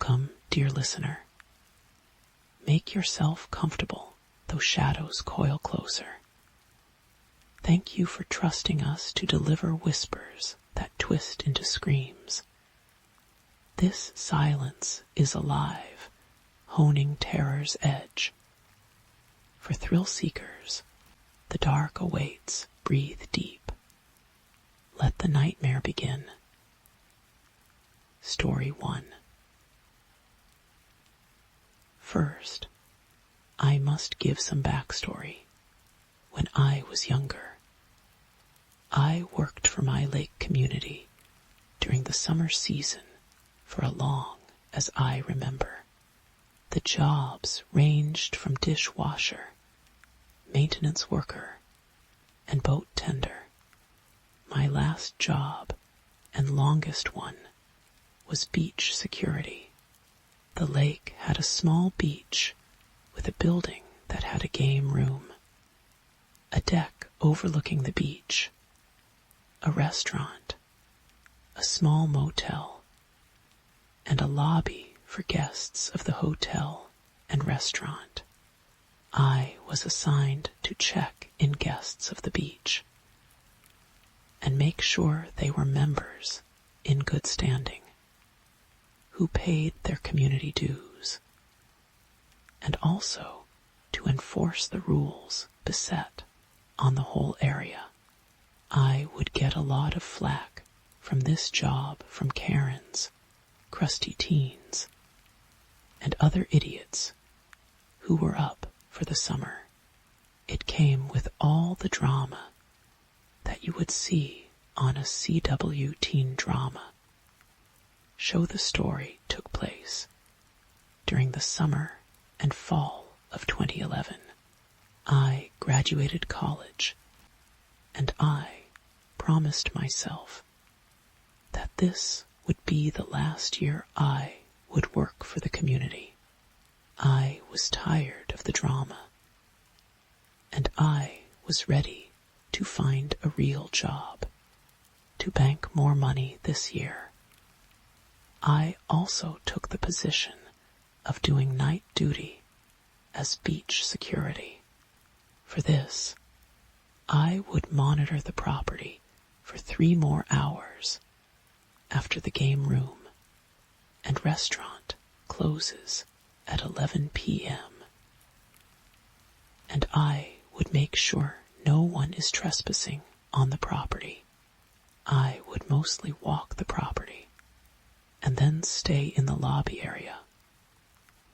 Welcome, dear listener. Make yourself comfortable, though shadows coil closer. Thank you for trusting us to deliver whispers that twist into screams. This silence is alive, honing terror's edge. For thrill seekers, the dark awaits. Breathe deep. Let the nightmare begin. Story 1. First, I must give some backstory. When I was younger, I worked for my lake community during the summer season for as long as I remember. The jobs ranged from dishwasher, maintenance worker, and boat tender. My last job, and longest one, was beach security. The lake had a small beach with a building that had a game room, a deck overlooking the beach, a restaurant, a small motel, and a lobby for guests of the hotel and restaurant. I was assigned to check in guests of the beach and make sure they were members in good standing, who paid their community dues, and also to enforce the rules beset on the whole area. I would get a lot of flack from this job from Karens, crusty teens, and other idiots who were up for the summer. It came with all the drama that you would see on a CW teen drama. Show the story took place during the summer and fall of 2011. I graduated college, and I promised myself that this would be the last year I would work for the community. I was tired of the drama, and I was ready to find a real job, to bank more money this year. I also took the position of doing night duty as beach security. For this, I would monitor the property for 3 more hours after the game room and restaurant closes at 11 p.m. And I would make sure no one is trespassing on the property. I would mostly walk the property and then stay in the lobby area,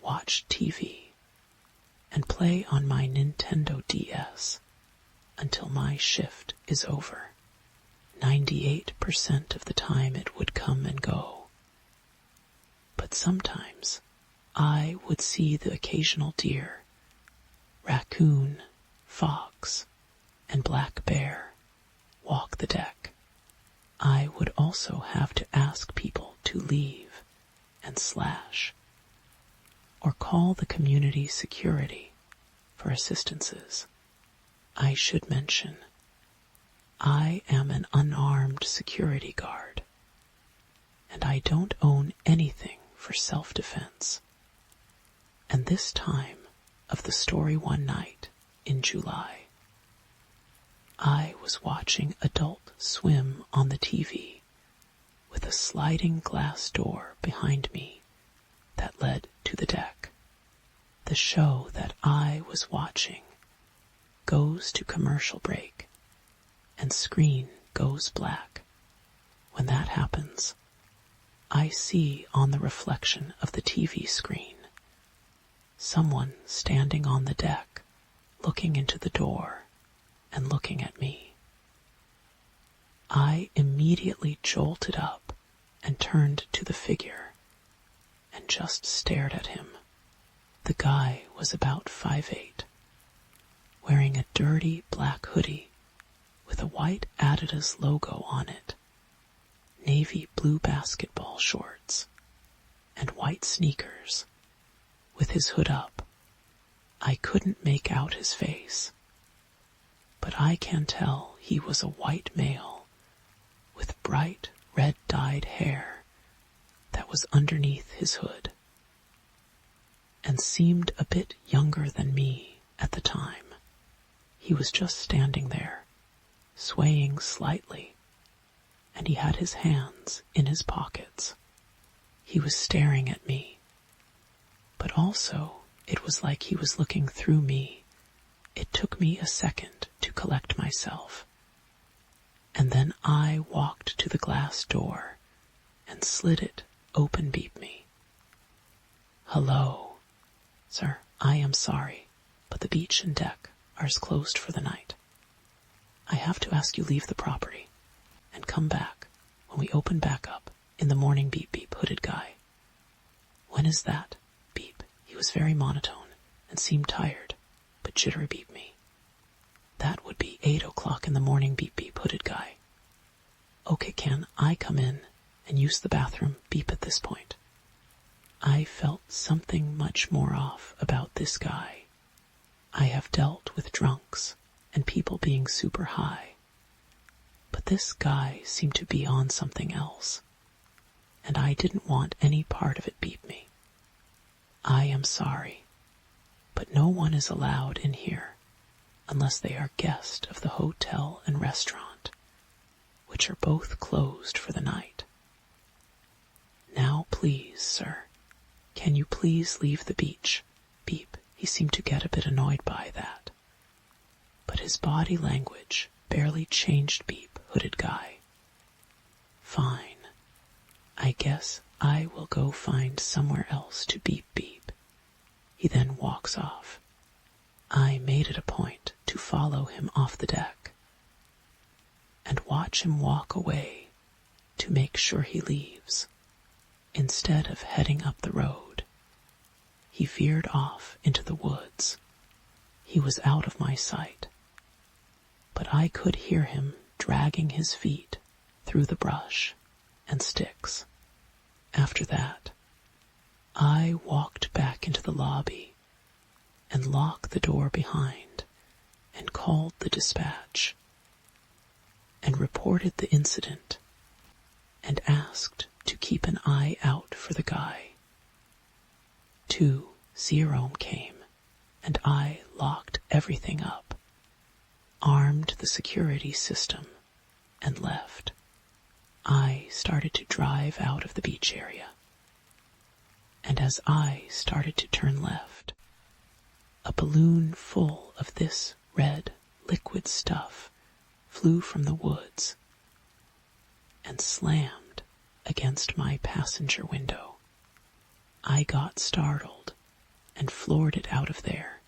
watch TV, and play on my Nintendo DS until my shift is over. 98% of the time it would come and go. But sometimes I would see the occasional deer, raccoon, fox, and black bear walk the deck. I would also have to ask people to leave and slash, or call the community security for assistances. I should mention, I am an unarmed security guard, and I don't own anything for self-defense. And this time of the story one night in July, I was watching Adult Swim on the TV with a sliding glass door behind me that led to the deck. The show that I was watching goes to commercial break and screen goes black. When that happens, I see on the reflection of the TV screen someone standing on the deck, looking into the door and looking at me. I immediately jolted up and turned to the figure and just stared at him. The guy was about 5'8", wearing a dirty black hoodie with a white Adidas logo on it, navy blue basketball shorts, and white sneakers. With his hood up, I couldn't make out his face, but I can tell he was a white male with bright red-dyed hair that was underneath his hood. and seemed a bit younger than me at the time. He was just standing there, swaying slightly, and he had his hands in his pockets. He was staring at me, but also it was like he was looking through me. It took me a second to collect myself, and then I walked to the glass door and slid it open. Beep me. Hello, sir, I am sorry, but the beach and deck are closed for the night. I have to ask you leave the property and come back when we open back up in the morning. Beep beep, hooded guy. When is that? Beep. He was very monotone and seemed tired, but jittery. Beep me. That would be 8 o'clock in the morning. Beep beep, hooded guy. Okay, can I come in and use the bathroom? Beep at this point. I felt something much more off about this guy. I have dealt with drunks and people being super high, but this guy seemed to be on something else, and I didn't want any part of it. Beep me. I am sorry, but no one is allowed in here unless they are guest of the hotel and restaurant, which are both closed for the night. Now please, sir, can you please leave the beach? Beep. He seemed to get a bit annoyed by that, but his body language barely changed. Beep, hooded guy. Fine. I guess I will go find somewhere else to. Beep beep. He then walks off. I made it a point to follow him off the deck and watch him walk away to make sure he leaves. Instead of heading up the road, he veered off into the woods. He was out of my sight, but I could hear him dragging his feet through the brush and sticks. After that, I walked back into the lobby and locked the door behind and called the dispatch and reported the incident and asked to keep an eye out for the guy. 2 Zero came, and I locked everything up, armed the security system, and left. I started to drive out of the beach area, and as I started to turn left, a balloon full of this red liquid stuff flew from the woods and slammed against my passenger window. I got startled and floored it out of there.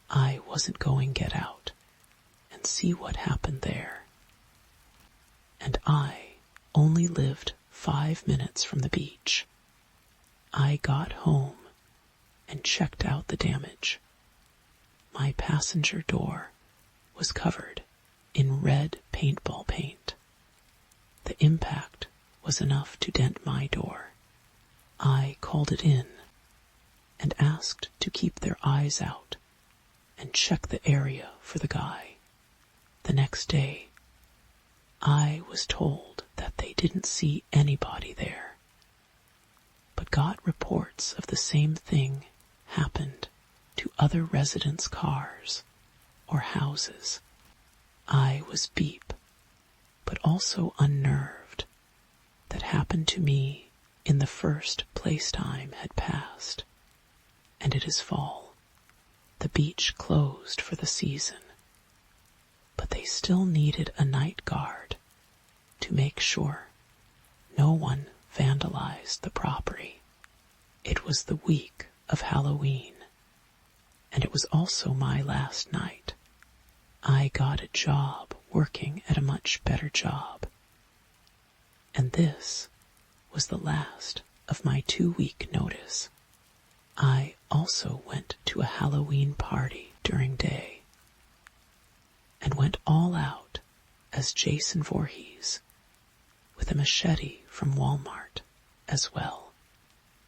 I wasn't going to get out and see what happened there. And I only lived 5 minutes from the beach. I got home and checked out the damage. My passenger door was covered in red paintball paint. The impact was enough to dent my door. I called it in and asked to keep their eyes out and check the area for the guy. The next day, I was told that they didn't see anybody there, but got reports of the same thing happened to other residents' cars or houses. I was beep, but also unnerved. That happened to me in the first place time had passed, and it is fall. The beach closed for the season, but they still needed a night guard to make sure no one vandalized the property. It was the week of Halloween, and it was also my last night. I got a job working at a much better job, and this was the last of my 2-week notice. I also went to a Halloween party during day and went all out as Jason Voorhees with a machete from Walmart as well.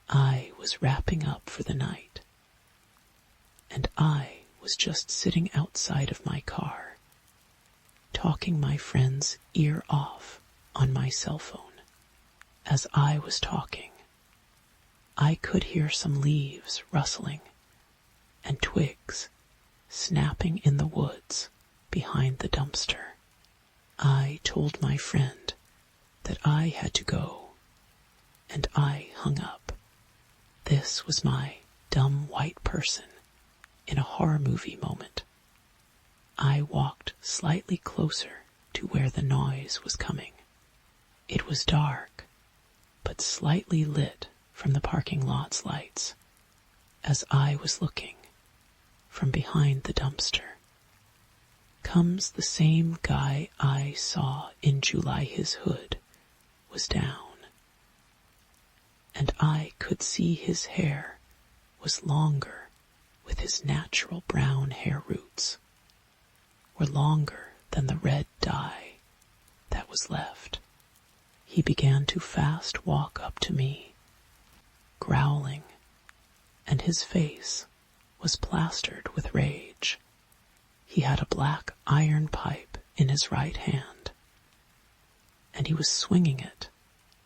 I was wrapping up for the night, and I was just sitting outside of my car, talking my friend's ear off on my cell phone. As I was talking, I could hear some leaves rustling and twigs snapping in the woods behind the dumpster. I told my friend that I had to go, and I hung up. This was my dumb white person in a horror movie moment. I walked slightly closer to where the noise was coming. It was dark, but slightly lit from the parking lot's lights. As I was looking from behind the dumpster, comes the same guy I saw in July. His hood was down, and I could see his hair was longer, with his natural brown hair roots were longer than the red dye that was left. He began to fast walk up to me, growling, and his face was plastered with rage. He had a black iron pipe in his right hand, and he was swinging it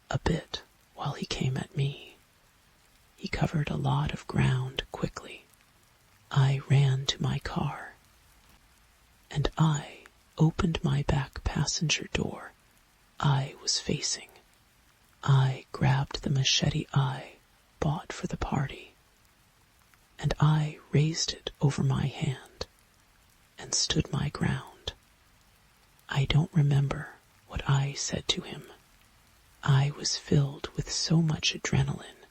a bit while he came at me. He covered a lot of ground quickly. I ran to my car, and I opened my back passenger door. I was facing. I grabbed the machete I bought for the party, and I raised it over my hand and stood my ground. I don't remember what I said to him. I was filled with so much adrenaline,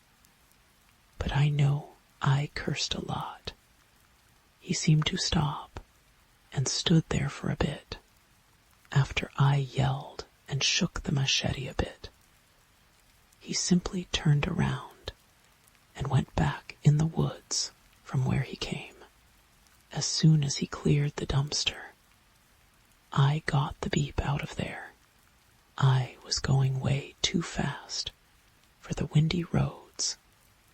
but I know I cursed a lot. He seemed to stop and stood there for a bit after I yelled and shook the machete a bit. He simply turned around and went back in the woods from where he came. As soon as he cleared the dumpster, I got the beep out of there. I was going way too fast for the windy roads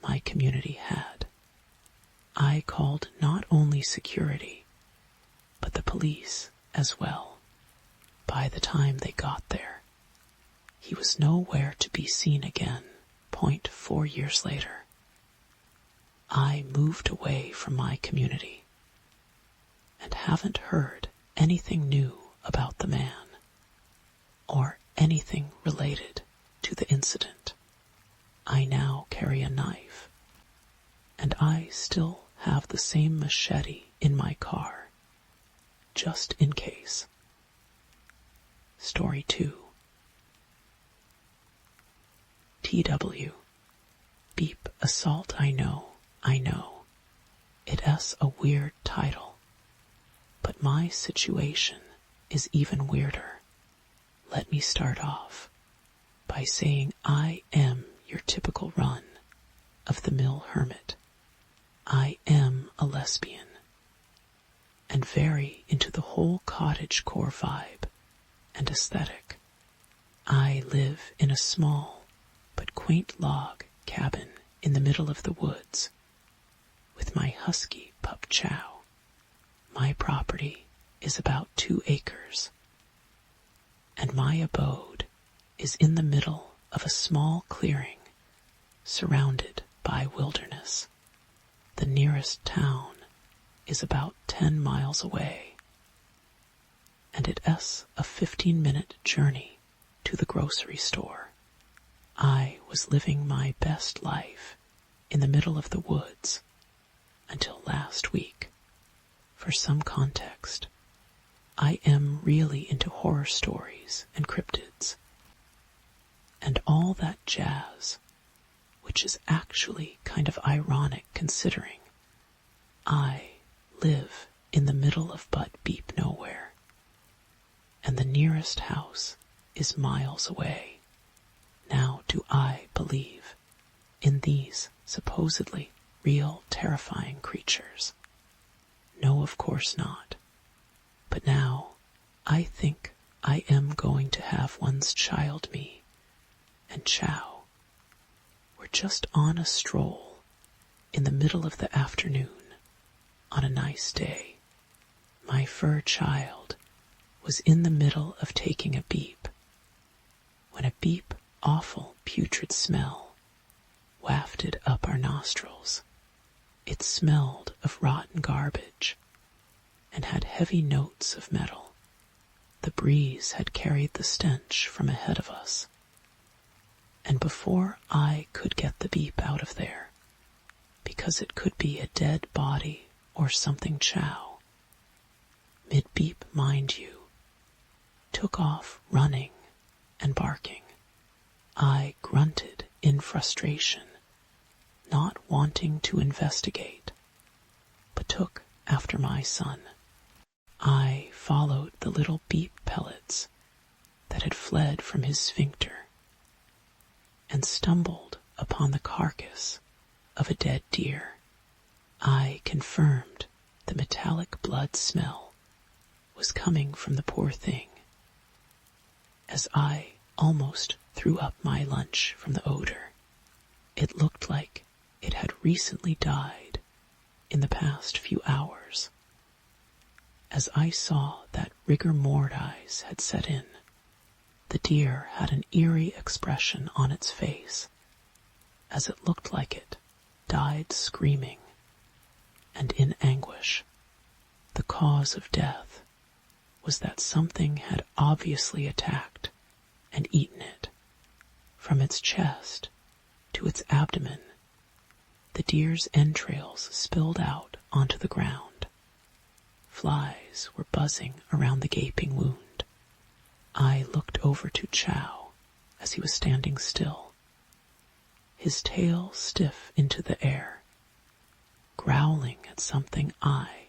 my community had. I called not only security, but the police as well. By the time they got there, he was nowhere to be seen again. 4 years later, I moved away from my community and haven't heard anything new about the man or anything related to the incident. I now carry a knife, and I still have the same machete in my car, just in case. Story 2. TW. Beep assault. I know. It's a weird title, but my situation is even weirder. Let me start off by saying I am your typical run of the mill hermit. I am a lesbian and very into the whole cottagecore vibe and aesthetic. I live in a small but quaint log cabin in the middle of the woods with my husky pup Chow. My property is about 2 acres, and my abode is in the middle of a small clearing surrounded by wilderness. The nearest town is about 10 miles away, and it's a 15-minute journey to the grocery store. I was living my best life in the middle of the woods until last week. For some context, I am really into horror stories and cryptids and all that jazz, which is actually kind of ironic considering I live in the middle of butt beep nowhere, and the nearest house is miles away. Now do I believe in these supposedly real terrifying creatures? No, of course not. But now I think I am going to have one's child. Me and Chow were just on a stroll in the middle of the afternoon on a nice day. My fur child was in the middle of taking a beep when a beep, awful putrid smell wafted up nostrils. It smelled of rotten garbage and had heavy notes of metal. The breeze had carried the stench from ahead of us. And before I could get the beep out of there, because it could be a dead body or something Chow, mid-beep, mind you, took off running and barking. I grunted in frustration, not wanting to investigate, but took after my son. I followed the little beep pellets that had fled from his sphincter and stumbled upon the carcass of a dead deer. I confirmed the metallic blood smell was coming from the poor thing, as I almost threw up my lunch from the odor. It looked like it had recently died in the past few hours. As I saw that rigor mortis had set in, the deer had an eerie expression on its face, as it looked like it died screaming and in anguish. The cause of death was that something had obviously attacked and eaten it. From its chest to its abdomen, the deer's entrails spilled out onto the ground. Flies were buzzing around the gaping wound. I looked over to Chow as he was standing still, his tail stiff into the air, growling at something I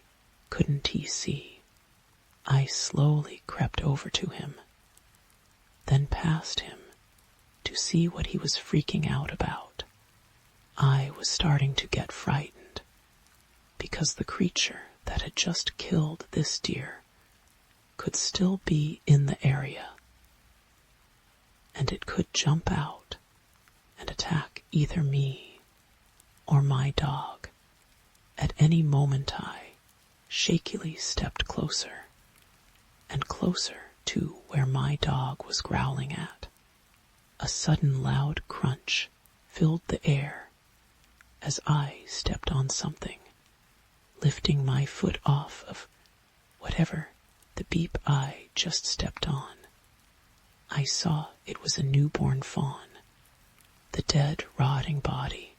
couldn't see. I slowly crept over to him, then past him to see what he was freaking out about. I was starting to get frightened because the creature that had just killed this deer could still be in the area, and it could jump out and attack either me or my dog. At any moment I shakily stepped closer and closer to where my dog was growling at. A sudden loud crunch filled the air as I stepped on something, lifting my foot off of whatever the beep I just stepped on. I saw it was a newborn fawn, the dead, rotting body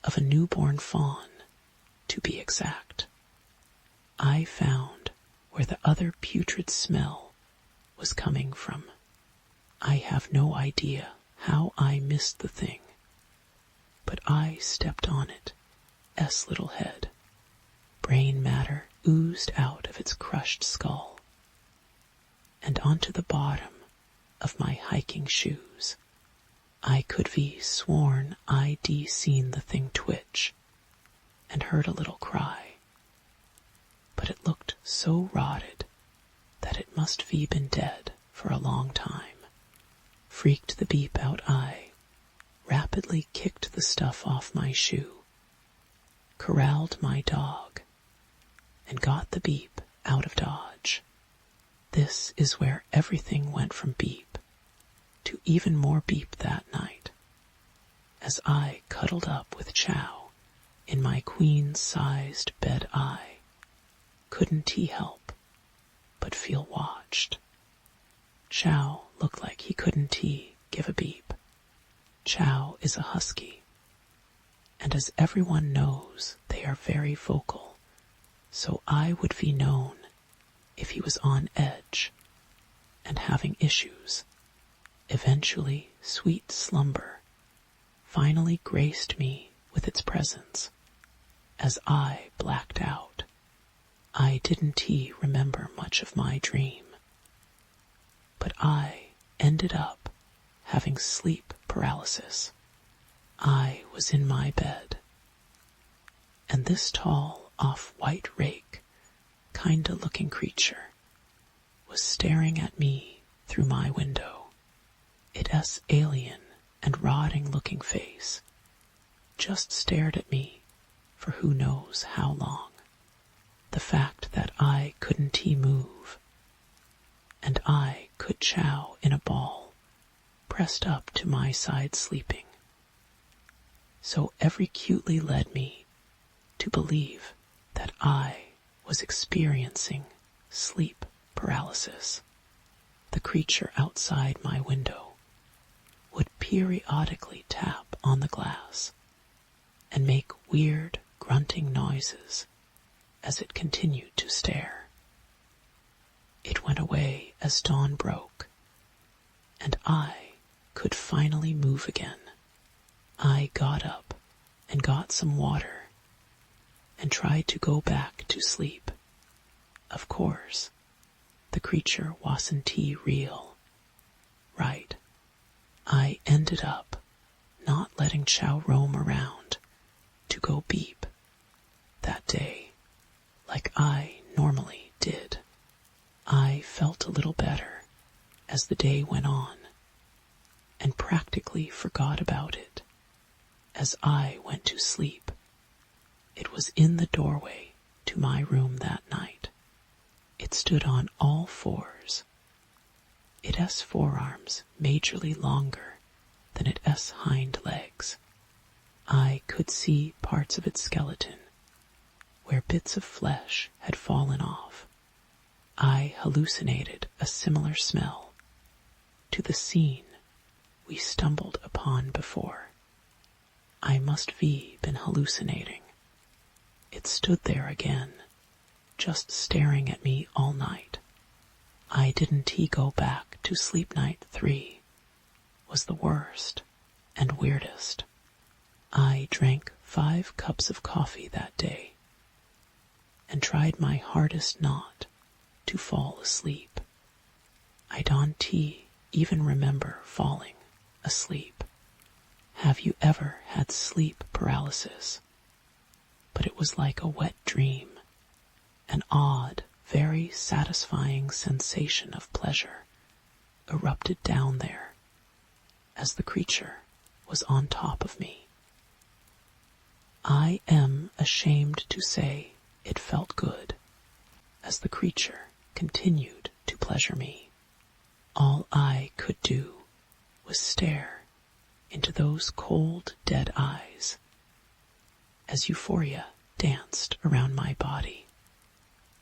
of a newborn fawn, to be exact. I found where the other putrid smell was coming from. I have no idea how I missed the thing, but I stepped on it, little head. Brain matter oozed out of its crushed skull and onto the bottom of my hiking shoes. I could be sworn I'd seen the thing twitch and heard a little cry, but it looked so rotted that it must have been dead for a long time. Freaked the beep out, I rapidly kicked the stuff off my shoe, corralled my dog, and got the beep out of Dodge. This is where everything went from beep to even more beep that night, as I cuddled up with Chow in my queen-sized bed. I couldn't help but feel watched. Chow looked like he couldn't give a beep. Chow is a husky, and as everyone knows, they are very vocal, so I would be known if he was on edge and having issues. Eventually, sweet slumber finally graced me with its presence as I blacked out. I didn't remember much of my dream, but I ended up having sleep paralysis. I was in my bed, and this tall, off-white rake kinda looking creature was staring at me through my window. Its alien and rotting looking face just stared at me for who knows how long. The fact that I couldn't move, and I could Chow in a ball, pressed up to my side sleeping, so every cutely led me to believe that I was experiencing sleep paralysis. The creature outside my window would periodically tap on the glass and make weird grunting noises as it continued to stare. It went away as dawn broke, and I could finally move again. I got up and got some water and tried to go back to sleep. Of course, the creature wasn't real. Right. I ended up not letting Chow roam around to go beep that day like I normally did. I felt a little better as the day went on and practically forgot about it as I went to sleep. It was in the doorway to my room that night. It stood on all fours. It has forearms majorly longer than it has hind legs. I could see parts of its skeleton where bits of flesh had fallen off. I hallucinated a similar smell to the scene we stumbled upon before. I must have been hallucinating. It stood there again, just staring at me all night. I didn't go back to sleep. Night 3 was the worst and weirdest. I drank 5 cups of coffee that day and tried my hardest not to fall asleep. I don't even remember falling asleep. Have you ever had sleep paralysis? But it was like a wet dream, an odd, very satisfying sensation of pleasure erupted down there as the creature was on top of me. I am ashamed to say it felt good as the creature continued to pleasure me. All I could do was stare into those cold, dead eyes as euphoria danced around my body.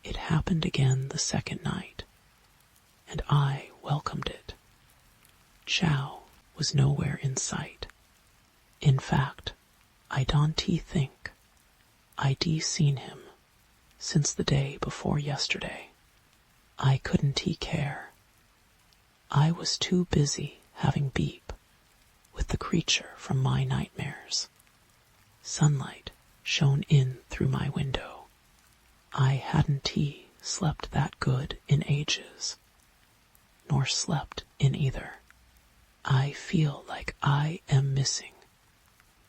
It happened again the second night, and I welcomed it. Chow was nowhere in sight. In fact, I don't think I'd seen him since the day before yesterday. I couldn't care. I was too busy having beep with the creature from my nightmares. Sunlight shone in through my window. I hadn't slept that good in ages, nor slept in either. I feel like I am missing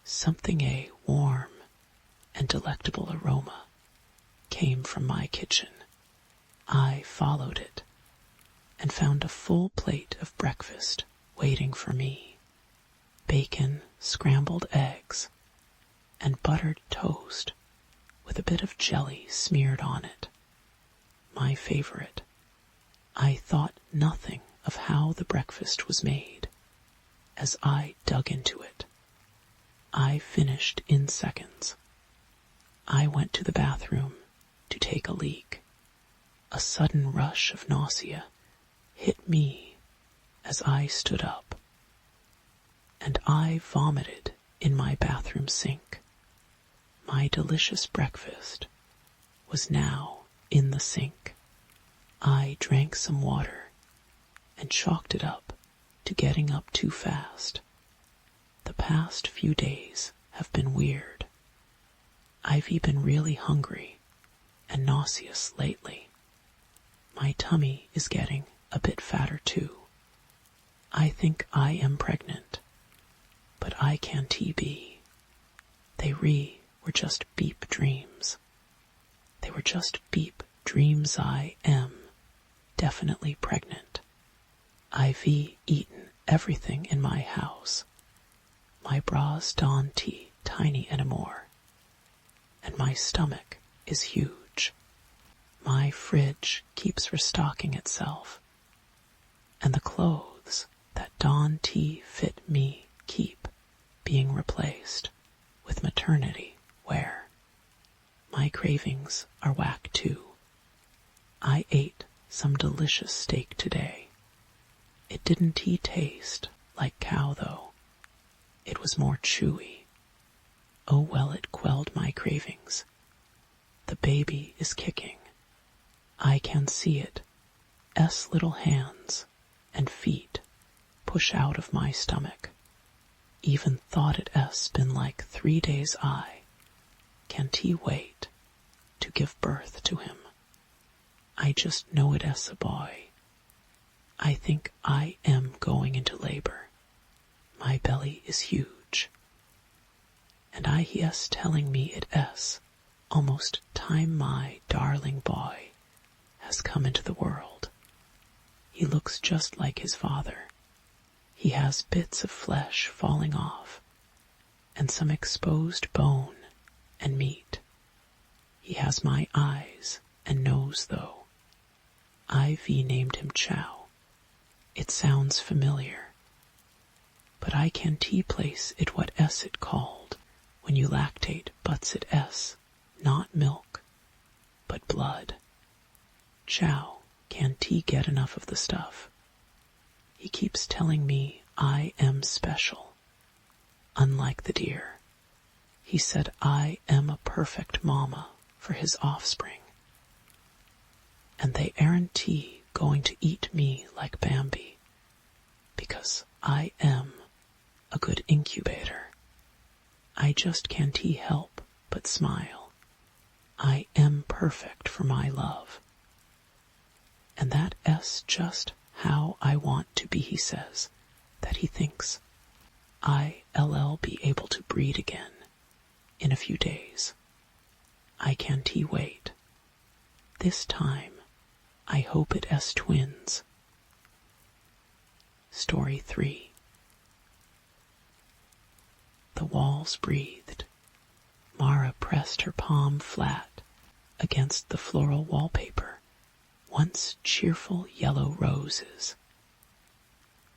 something. A warm and delectable aroma came from my kitchen. I followed it and found a full plate of breakfast waiting for me. Bacon, scrambled eggs, and buttered toast with a bit of jelly smeared on it. My favorite. I thought nothing of how the breakfast was made as I dug into it. I finished in seconds. I went to the bathroom to take a leak. A sudden rush of nausea hit me as I stood up, and I vomited in my bathroom sink. My delicious breakfast was now in the sink. I drank some water and chalked it up to getting up too fast. The past few days have been weird. I've been really hungry and nauseous lately. My tummy is getting a bit fatter too. I think I am pregnant, but I can't be. They were just beep dreams. They were just beep dreams. I am definitely pregnant. I've eaten everything in my house. My bras don't tiny anymore, and my stomach is huge. My fridge keeps restocking itself, and the clothes that don't fit me keep being replaced. with maternity, where my cravings are whack too. I ate some delicious steak today. It didn't taste like cow though. It was more chewy. Oh well, it quelled my cravings. The baby is kicking. I can see it. Little hands and feet push out of my stomach. Even thought it been like 3 days I can't wait to give birth to him. I just know it a boy. I think I am going into labor. My belly is huge. And I telling me it almost time my darling boy has come into the world. He looks just like his father. He has bits of flesh falling off and some exposed bone and meat. He has my eyes and nose though. IV named him Chow. It sounds familiar, but I can't place it what it called when you lactate, but's it not milk, but blood. Chow can't get enough of the stuff. He keeps telling me I am special, unlike the deer. He said I am a perfect mama for his offspring, and they aren't going to eat me like Bambi, because I am a good incubator. I just can't help but smile. I am perfect for my love. And that just how I want to be, he says, that he thinks I'll be able to breed again in a few days. I can't wait. This time, I hope it twins. Story 3. The walls breathed. Mara pressed her palm flat against the floral wallpaper, once cheerful yellow roses,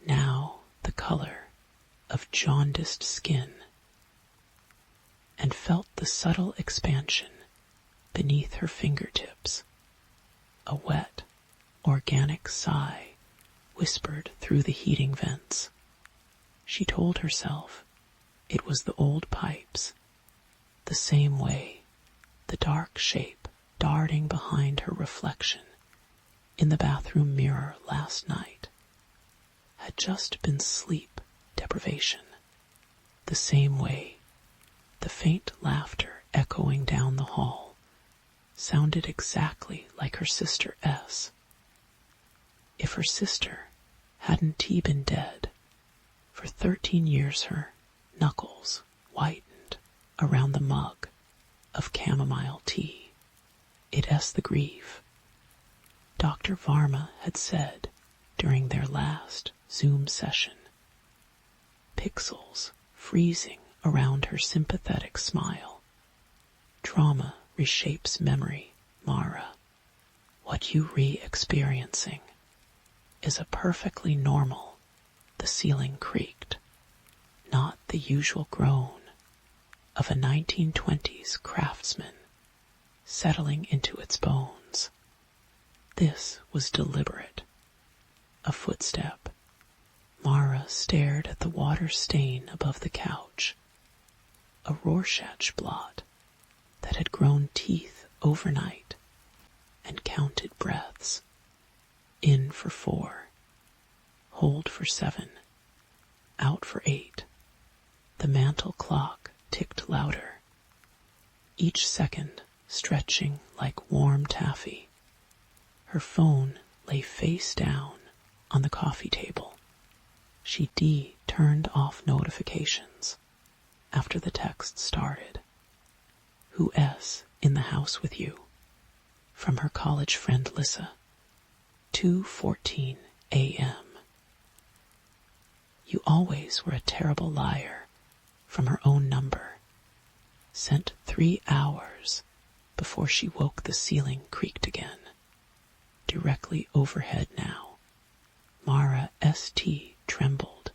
now the color of jaundiced skin, and felt the subtle expansion beneath her fingertips. A wet, organic sigh whispered through the heating vents. She told herself it was the old pipes, the same way the dark shape darting behind her reflection in the bathroom mirror last night had just been sleep deprivation, the same way the faint laughter echoing down the hall sounded exactly like her sister S. If her sister hadn't been dead for 13 years, her knuckles whitened around the mug of chamomile tea. It's the grief. Dr. Varma had said during their last Zoom session, pixels freezing around her sympathetic smile. Trauma reshapes memory, Mara. What you re-experiencing is a perfectly normal. The ceiling creaked, not the usual groan of a 1920s craftsman settling into its bones. This was deliberate. A footstep. Mara stared at the water stain above the couch, a Rorschach blot that had grown teeth overnight, and counted breaths. In for 4, hold for 7, out for 8. The mantel clock ticked louder, each second stretching like warm taffy. Her phone lay face down on the coffee table. She turned off notifications after the text started. Who in the house with you? From her college friend Lissa. 2:14 a.m. You always were a terrible liar. From her own number. Sent 3 hours before she woke. The ceiling creaked again. Directly overhead now. Mara St. trembled.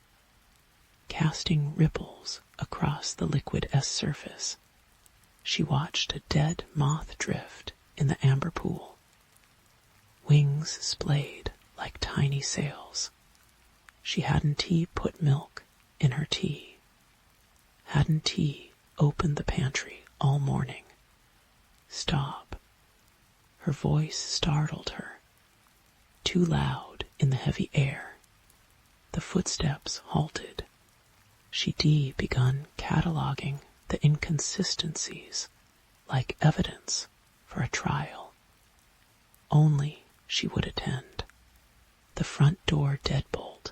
casting ripples across the liquid S surface. She watched a dead moth drift in the amber pool. Wings splayed like tiny sails. She hadn't he put milk in her tea? Hadn't he opened the pantry all morning? Stop. Her voice startled her. Too loud in the heavy air. The footsteps halted. She'd begun cataloging the inconsistencies like evidence for a trial. Only she would attend. The front door deadbolt,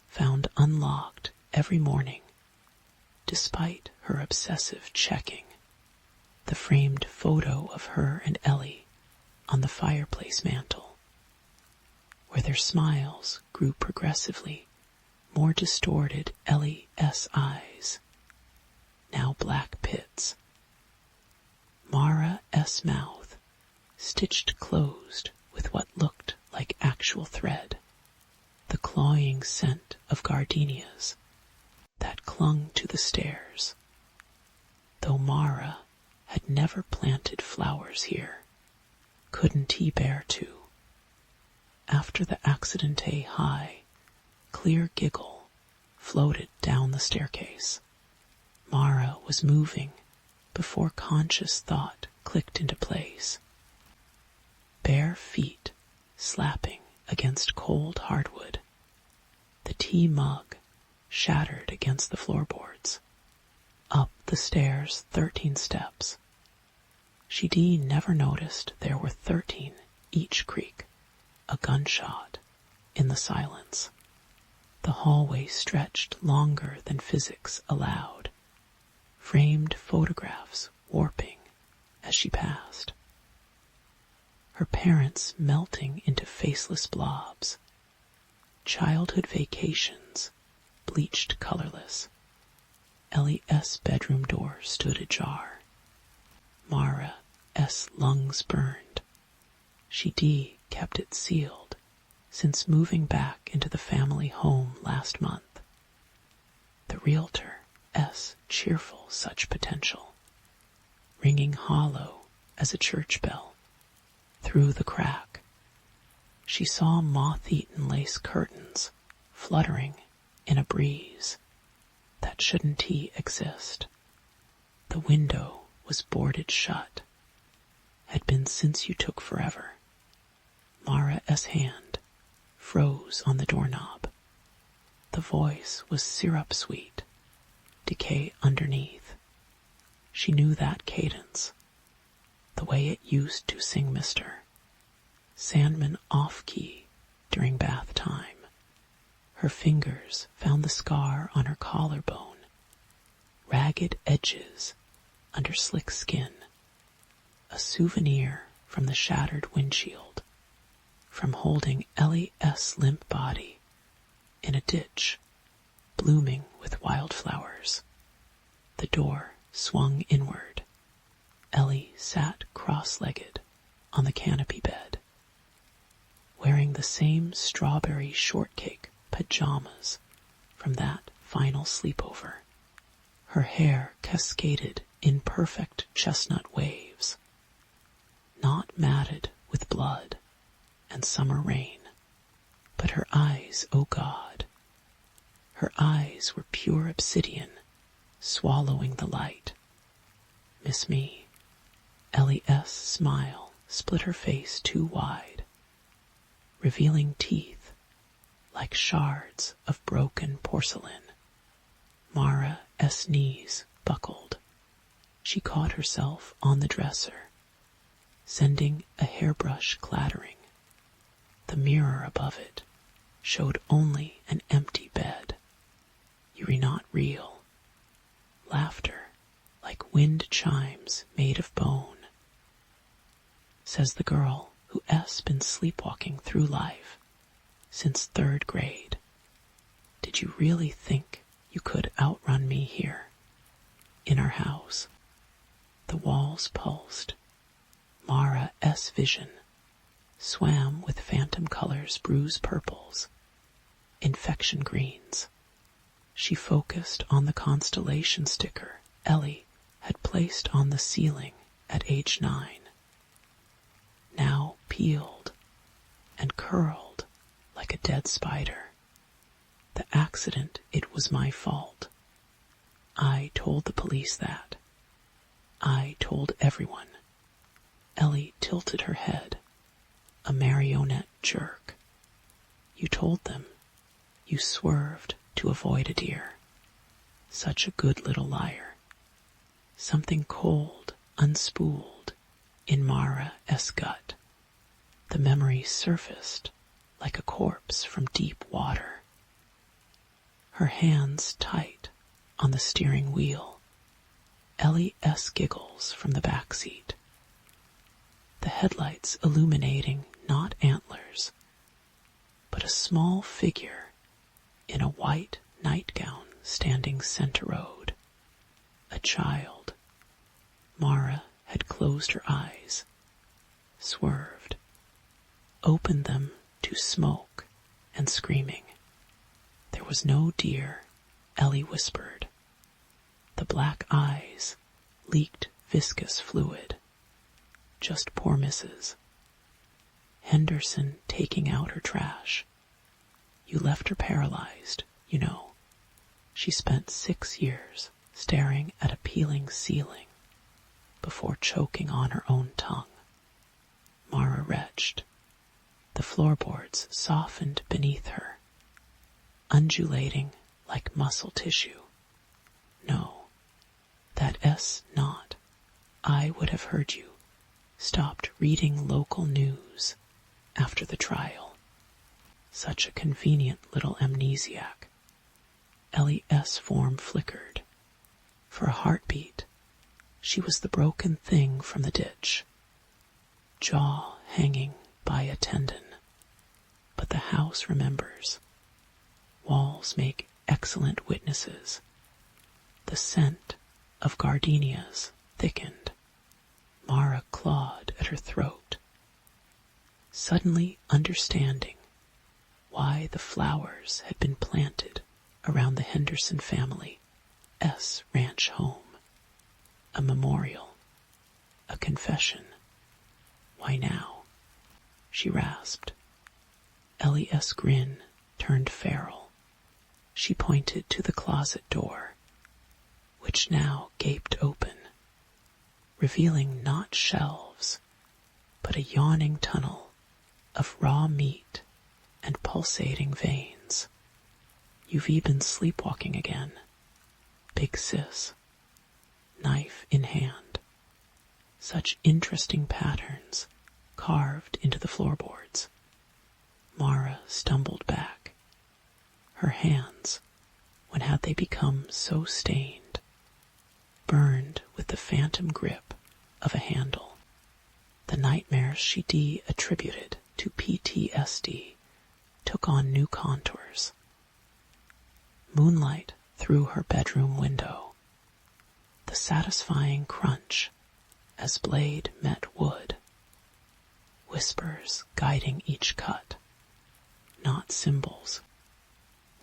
found unlocked every morning, despite her obsessive checking. The framed photo of her and Ellie on the fireplace mantel, where their smiles grew progressively more distorted. Ellie's eyes, now black pits. Mara's mouth, stitched closed with what looked like actual thread. The cloying scent of gardenias that clung to the stairs. Though Mara had never planted flowers here, couldn't he bear to? After the accidente high, clear giggle floated down the staircase. Mara was moving before conscious thought clicked into place. Bare feet slapping against cold hardwood. The tea mug shattered against the floorboards. Up the stairs 13 steps. She'd never noticed there were 13 each creak, a gunshot in the silence. The hallway stretched longer than physics allowed, framed photographs warping as she passed. Her parents melting into faceless blobs. Childhood vacations, bleached colorless. Ellie's bedroom door stood ajar. Mara's lungs burned. She'd kept it sealed since moving back into the family home last month. The realtor's cheerful such potential, ringing hollow as a church bell. Through the crack, she saw moth-eaten lace curtains fluttering in a breeze that shouldn't exist. The window was boarded shut, had been since you took forever. Mara's hand froze on the doorknob. The voice was syrup sweet, decay underneath. She knew that cadence, the way it used to sing Mr. Sandman off-key during bath time. Her fingers found the scar on her collarbone, ragged edges under slick skin, a souvenir from the shattered windshield, from holding Ellie's limp body in a ditch blooming with wildflowers. The door swung inward. Ellie sat cross-legged on the canopy bed, wearing the same strawberry shortcake pajamas from that final sleepover. Her hair cascaded in perfect chestnut waves, not matted with blood and summer rain, but her eyes, oh God, her eyes were pure obsidian, swallowing the light. Miss me. Ellie's smile split her face too wide, revealing teeth like shards of broken porcelain. Mara's knees buckled. She caught herself on the dresser, sending a hairbrush clattering. The mirror above it showed only an empty bed. You're not real. Laughter like wind chimes made of bone. Says the girl who has been sleepwalking through life since 3rd grade. Did you really think you could outrun me here, in our house? The walls pulsed. Mara's vision swam with phantom colors, bruise purples, infection greens. she focused on the constellation sticker Ellie had placed on the ceiling at age 9, now peeled and curled like a dead spider. The accident, it was my fault. I told the police that. I told everyone. Ellie tilted her head, a marionette jerk. You told them. You swerved to avoid a deer. Such a good little liar. Something cold, unspooled, in Mara's gut. The memory surfaced like a corpse from deep water. Her hands tight on the steering wheel. Ellie's giggles from the back seat. The headlights illuminating not antlers, but a small figure in a white nightgown standing center road. A child. Mara had closed her eyes, swerved, opened them to smoke and screaming. There was no deer, Ellie whispered. The black eyes leaked viscous fluid. Just poor Mrs. Henderson taking out her trash. You left her paralyzed, you know. She spent 6 years staring at a peeling ceiling before choking on her own tongue. Mara retched. The floorboards softened beneath her, undulating like muscle tissue. No, that S not. I would have heard you. Stopped reading local news after the trial. Such a convenient little amnesiac. Ellie's form flickered. For a heartbeat, she was the broken thing from the ditch. Jaw hanging by a tendon. But the house remembers. Walls make excellent witnesses. The scent of gardenias thickened. Mara clawed at her throat, suddenly understanding why the flowers had been planted around the Henderson family's ranch home. A memorial, a confession. Why now? She rasped. Ellie's grin turned feral. She pointed to the closet door, which now gaped open, revealing not shelves, but a yawning tunnel of raw meat and pulsating veins. You've been sleepwalking again, big sis, knife in hand. Such interesting patterns carved into the floorboards. Mara stumbled back. Her hands, when had they become so stained, burned with the phantom grip of a handle. The nightmares she attributed to PTSD took on new contours. Moonlight through her bedroom window. The satisfying crunch as blade met wood. Whispers guiding each cut. Not symbols.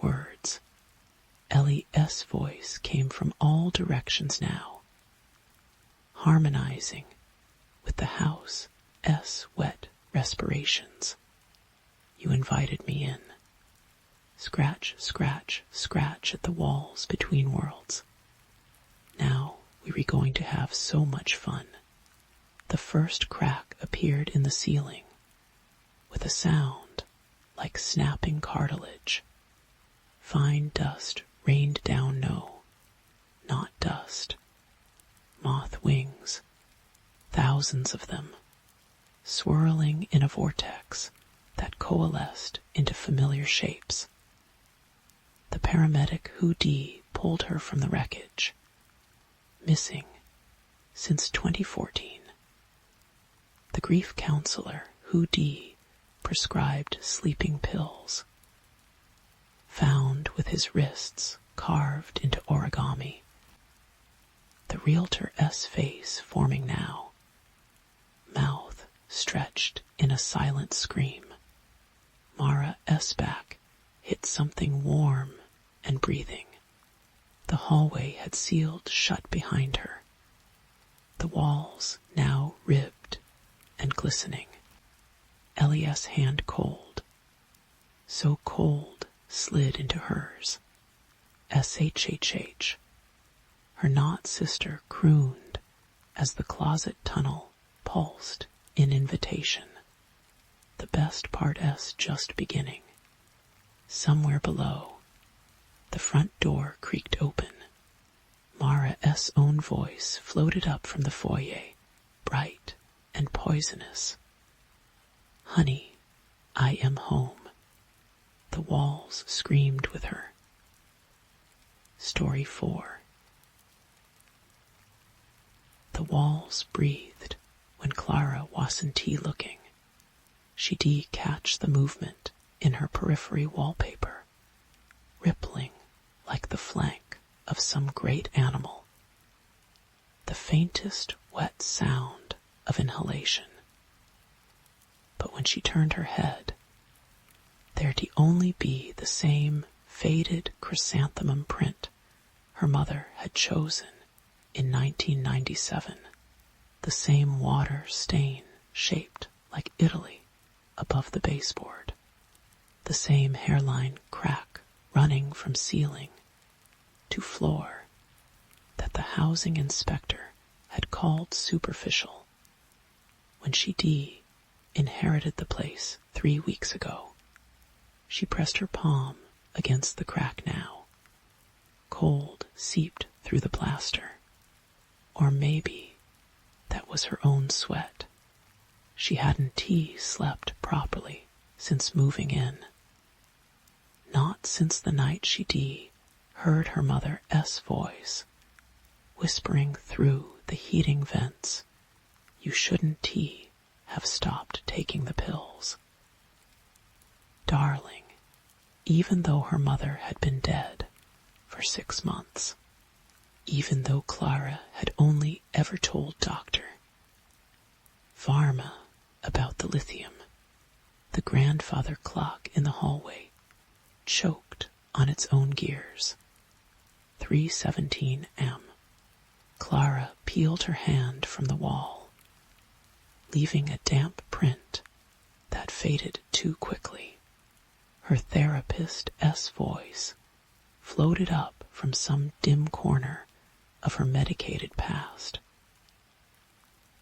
Words. Ellie's voice came from all directions now, harmonizing with the house's wet respirations. You invited me in. Scratch, scratch, scratch at the walls between worlds. Now we were going to have so much fun. The first crack appeared in the ceiling, with a sound like snapping cartilage. Fine dust rained down, no, not dust. Moth wings, thousands of them, swirling in a vortex that coalesced into familiar shapes. The paramedic hoodie pulled her from the wreckage. Missing since 2014. The grief counselor hoodie prescribed sleeping pills. Found with his wrists carved into origami. The realtor's face forming now. Mouth stretched in a silent scream. Mara's back hit something warm and breathing. The hallway had sealed shut behind her, the walls now ribbed and glistening. Elias' hand cold, so cold slid into hers. SHHH. Her not sister crooned as the closet tunnel pulsed in invitation. The best part S just beginning. Somewhere below, the front door creaked open. Mara S' own voice floated up from the foyer, bright and poisonous. Honey, I am home. The walls screamed with her. Story 4. The walls breathed when Clara wasn't looking. She'd catch the movement in her periphery wallpaper, rippling like the flank of some great animal. The faintest wet sound of inhalation. But when she turned her head, there'd only be the same faded chrysanthemum print her mother had chosen in 1997, the same water stain shaped like Italy above the baseboard, the same hairline crack running from ceiling to floor that the housing inspector had called superficial when she inherited the place 3 weeks ago. She pressed her palm against the crack now. Cold seeped through the plaster. Or maybe that was her own sweat. She hadn't slept properly since moving in. Not since the night she heard her mother S' voice, whispering through the heating vents, you shouldn't have stopped taking the pills. Darling, even though her mother had been dead for 6 months, even though Clara had only ever told Dr. Varma about the lithium, the grandfather clock in the hallway choked on its own gears. 3:17 m. Clara peeled her hand from the wall, leaving a damp print that faded too quickly. Her therapist S' voice floated up from some dim corner of her medicated past.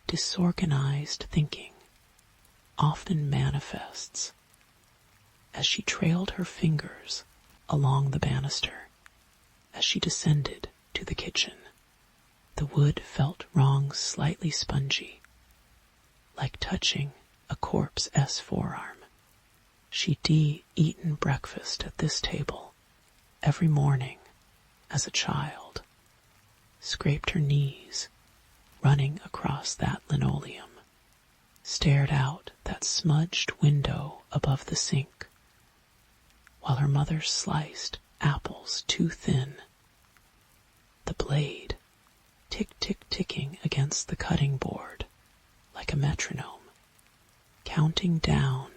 Disorganized thinking often manifests as she trailed her fingers along the banister as she descended to the kitchen. The wood felt wrong, slightly spongy, like touching a corpse S forearm. She'd eaten breakfast at this table every morning as a child, scraped her knees running across that linoleum, stared out that smudged window above the sink, while her mother sliced apples too thin, the blade tick-tick-ticking against the cutting board like a metronome, counting down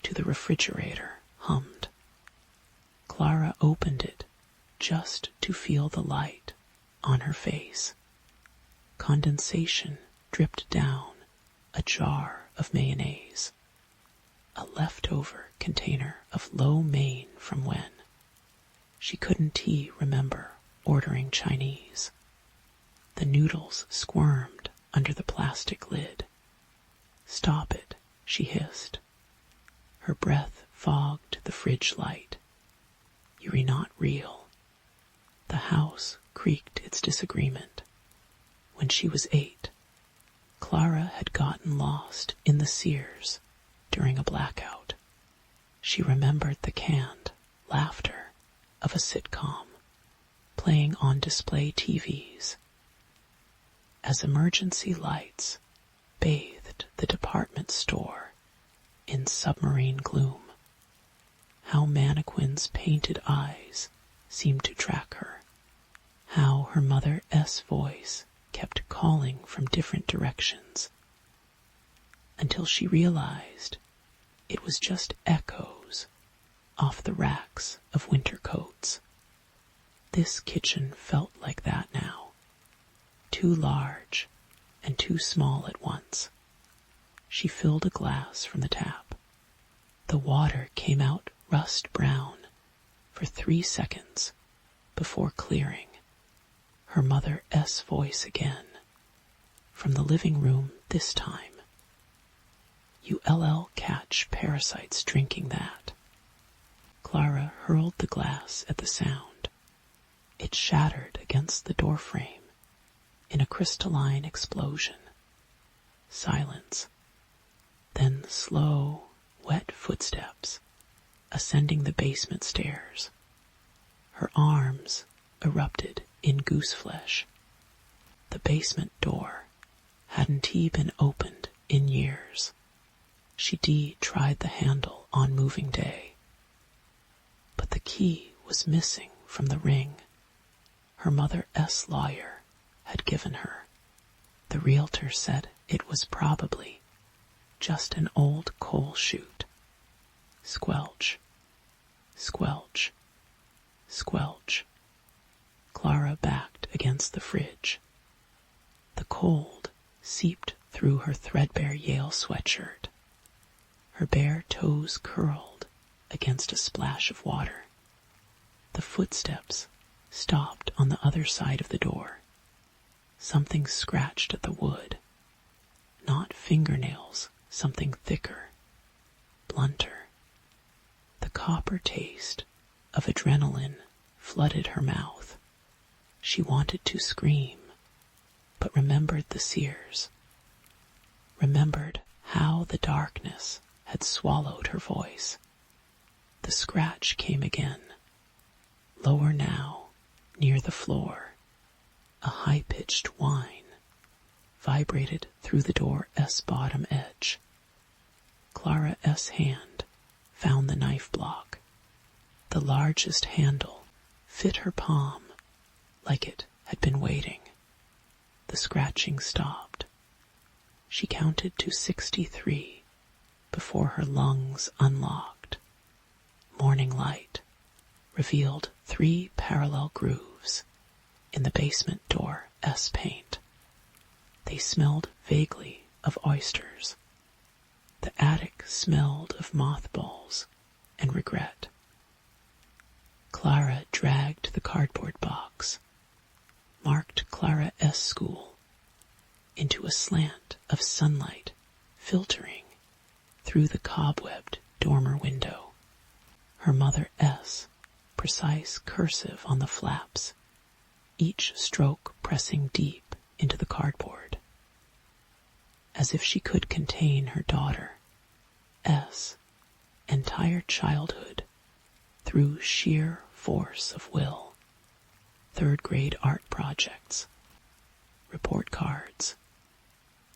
to the refrigerator hummed. Clara opened it just to feel the light on her face. Condensation dripped down a jar of mayonnaise, a leftover container of lo mein from when she couldn't remember ordering Chinese. The noodles squirmed under the plastic lid. Stop it, she hissed. Her breath fogged the fridge light. You're not real. The house creaked its disagreement. When she was 8, Clara had gotten lost in the Sears during a blackout. She remembered the canned laughter of a sitcom playing on display TVs as emergency lights bathed the department store in submarine gloom. How mannequins' painted eyes seemed to track her. How her mother S' voice kept calling from different directions, until she realized it was just echoes off the racks of winter coats. This kitchen felt like that now, too large and too small at once. She filled a glass from the tap. The water came out rust brown for 3 seconds before clearing. Her Mother S voice again, from the living room this time. You catch parasites drinking that. Clara hurled the glass at the sound. It shattered against the doorframe in a crystalline explosion. Silence. Then slow, wet footsteps ascending the basement stairs. Her arms erupted in gooseflesh. The basement door hadn't been opened in years. She tried the handle on moving day, but the key was missing from the ring her Mother S lawyer had given her. The realtor said it was probably just an old coal chute. Squelch, squelch, squelch. Clara backed against the fridge. The cold seeped through her threadbare Yale sweatshirt. Her bare toes curled against a splash of water. The footsteps stopped on the other side of the door. Something scratched at the wood. Not fingernails, something thicker, blunter. The copper taste of adrenaline flooded her mouth. She wanted to scream, but remembered the sears. Remembered how the darkness had swallowed her voice. The scratch came again, lower now, near the floor. A high-pitched whine vibrated through the door S bottom edge. Clara S hand found the knife block. The largest handle fit her palm like it had been waiting. The scratching stopped. She counted to 63 before her lungs unlocked. Morning light revealed 3 parallel grooves in the basement door S paint. They smelled vaguely of oysters. The attic smelled of mothballs and regret. Clara dragged the cardboard box, marked Clara S school, into a slant of sunlight filtering through the cobwebbed dormer window. Her Mother S, precise cursive on the flaps, each stroke pressing deep into the cardboard. As if she could contain her daughter, S, entire childhood, through sheer force of will. 3rd grade art projects, report cards,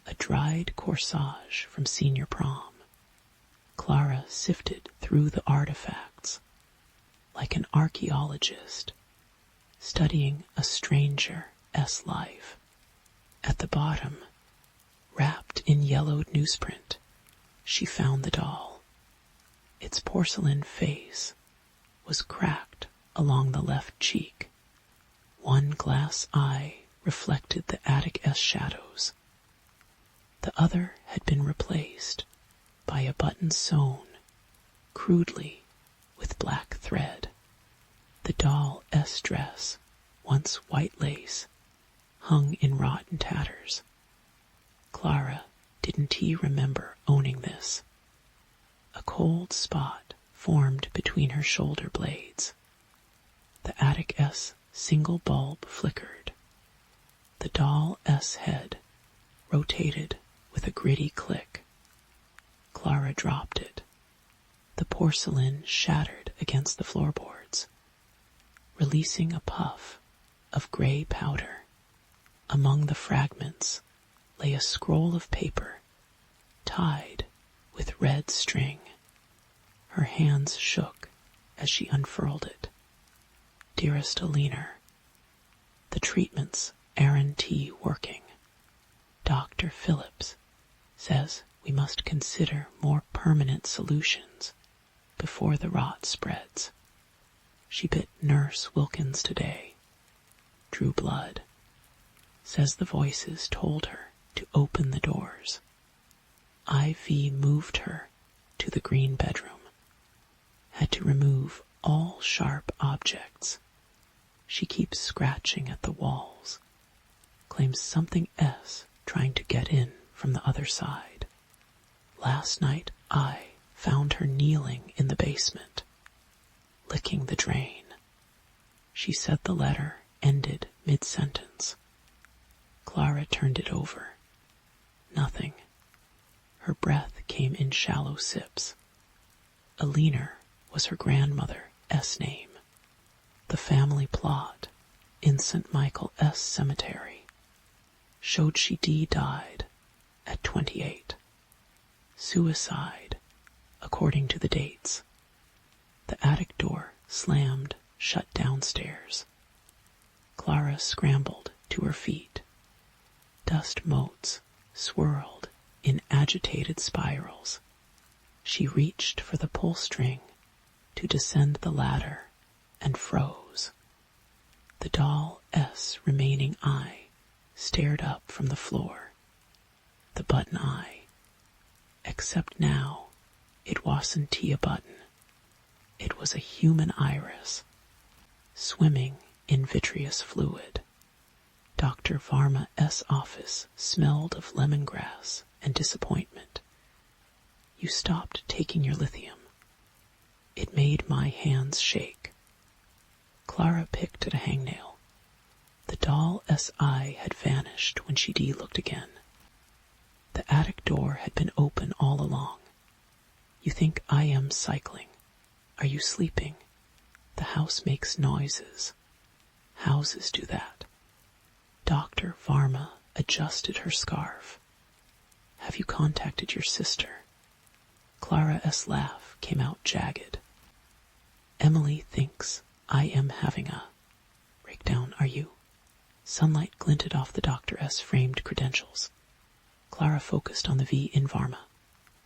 a dried corsage from senior prom. Clara sifted through the artifacts like an archaeologist studying a stranger S life. At the bottom, wrapped in yellowed newsprint, she found the doll. Its porcelain face was cracked along the left cheek. One glass eye reflected the attic S shadows. The other had been replaced by a button sewn crudely with black thread. The doll S dress, once white lace, hung in rotten tatters. Clara didn't remember owning this. A cold spot formed between her shoulder blades. The attic S single bulb flickered. The doll S head rotated with a gritty click. Clara dropped it. The porcelain shattered against the floorboards, releasing a puff of gray powder. Among the fragments lay a scroll of paper tied with red string. Her hands shook as she unfurled it. Dearest Aliner, the treatment's Aaron T. working. Dr. Phillips says we must consider more permanent solutions before the rot spreads. She bit Nurse Wilkins today. Drew blood. Says the voices told her to open the doors. IV moved her to the green bedroom. Had to remove all sharp objects. She keeps scratching at the walls. Claims something S trying to get in from the other side. Last night I found her kneeling in the basement, licking the drain. She said the letter ended mid-sentence. Clara turned it over. Nothing. Her breath came in shallow sips. Aliner was her grandmother S name. The family plot in St. Michael S Cemetery showed she died at 28. Suicide, according to the dates. The attic door slammed shut downstairs. Clara scrambled to her feet. Dust motes swirled in agitated spirals. She reached for the pull string to descend the ladder and froze. The doll S remaining eye stared up from the floor. The button eye. Except now, it wasn't a button. It was a human iris, swimming in vitreous fluid. Dr. Varma S. office smelled of lemongrass and disappointment. You stopped taking your lithium. It made my hands shake. Clara picked at a hangnail. The doll S.I. had vanished when she looked again. The attic door had been open all along. You think I am cycling. Are you sleeping? The house makes noises. Houses do that. Dr. Varma adjusted her scarf. Have you contacted your sister? Clara S. laugh came out jagged. Emily thinks I am having a breakdown, are you? Sunlight glinted off the Dr. S. framed credentials. Clara focused on the V in Varma,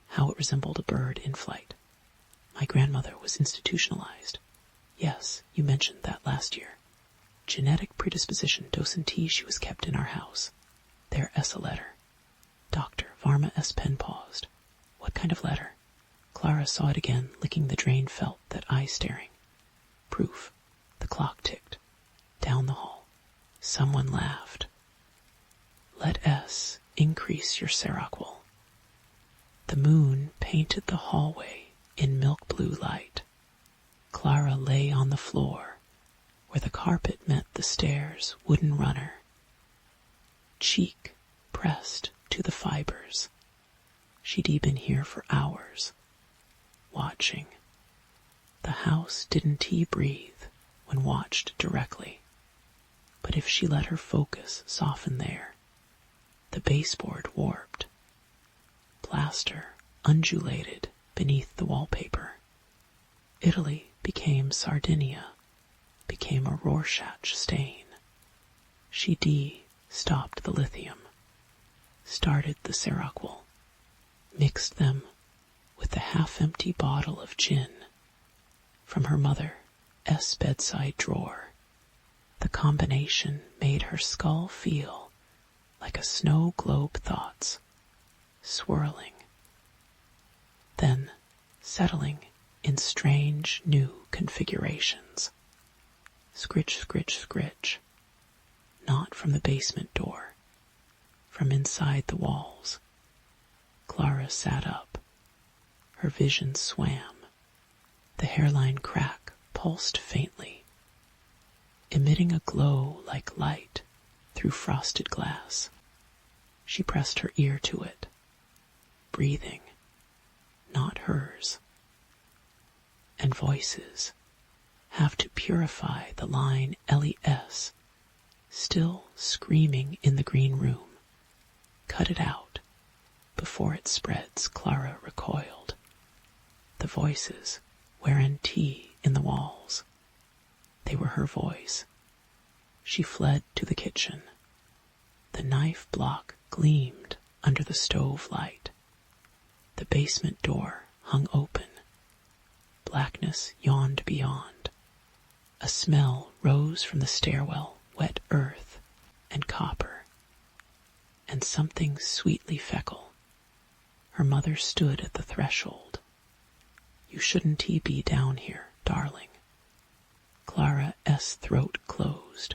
how it resembled a bird in flight. My grandmother was institutionalized. Yes, you mentioned that last year. Genetic predisposition docentee she was kept in our house. There S a letter. Dr. Varma S. pen paused. What kind of letter? Clara saw it again, licking the drain felt, that eye staring. Proof. The clock ticked. Down the hall. Someone laughed. Let S increase your seroquel. The moon painted the hallway in milk blue light. Clara lay on the floor, where the carpet met the stairs' wooden runner. Cheek pressed to the fibers. She'd been here for hours, watching. The house didn't breathe when watched directly, but if she let her focus soften there, the baseboard warped. Plaster undulated beneath the wallpaper. Italy became Sardinia, became a Rorschach stain. She stopped the lithium, started the seroquel, mixed them with the half-empty bottle of gin from her mother S. bedside drawer. The combination made her skull feel like a snow globe thoughts, swirling, then settling in strange new configurations. Scritch, scritch, scritch. Not from the basement door, from inside the walls. Clara sat up. Her vision swam. The hairline crack pulsed faintly, emitting a glow like light through frosted glass. She pressed her ear to it, breathing, not hers. And voices have to purify the line LES, still screaming in the green room. Cut it out before it spreads. Clara recoiled. The voices wherein T in the walls. They were her voice. She fled to the kitchen. The knife block gleamed under the stove light. The basement door hung open. Blackness yawned beyond. A smell rose from the stairwell, wet earth and copper, and something sweetly feckle. Her mother stood at the threshold. "You shouldn't be down here, darling." Clara S. throat closed.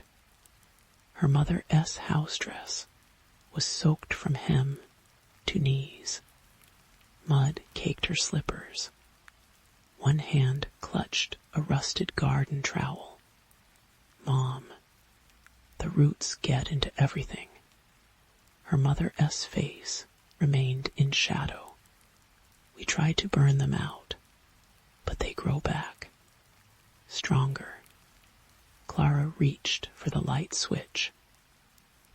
Her mother S. house dress was soaked from hem to knees. Mud caked her slippers. One hand clutched a rusted garden trowel. "Mom, the roots get into everything." Her mother S. face remained in shadow. "We tried to burn them out, but they grow back, stronger." Clara reached for the light switch.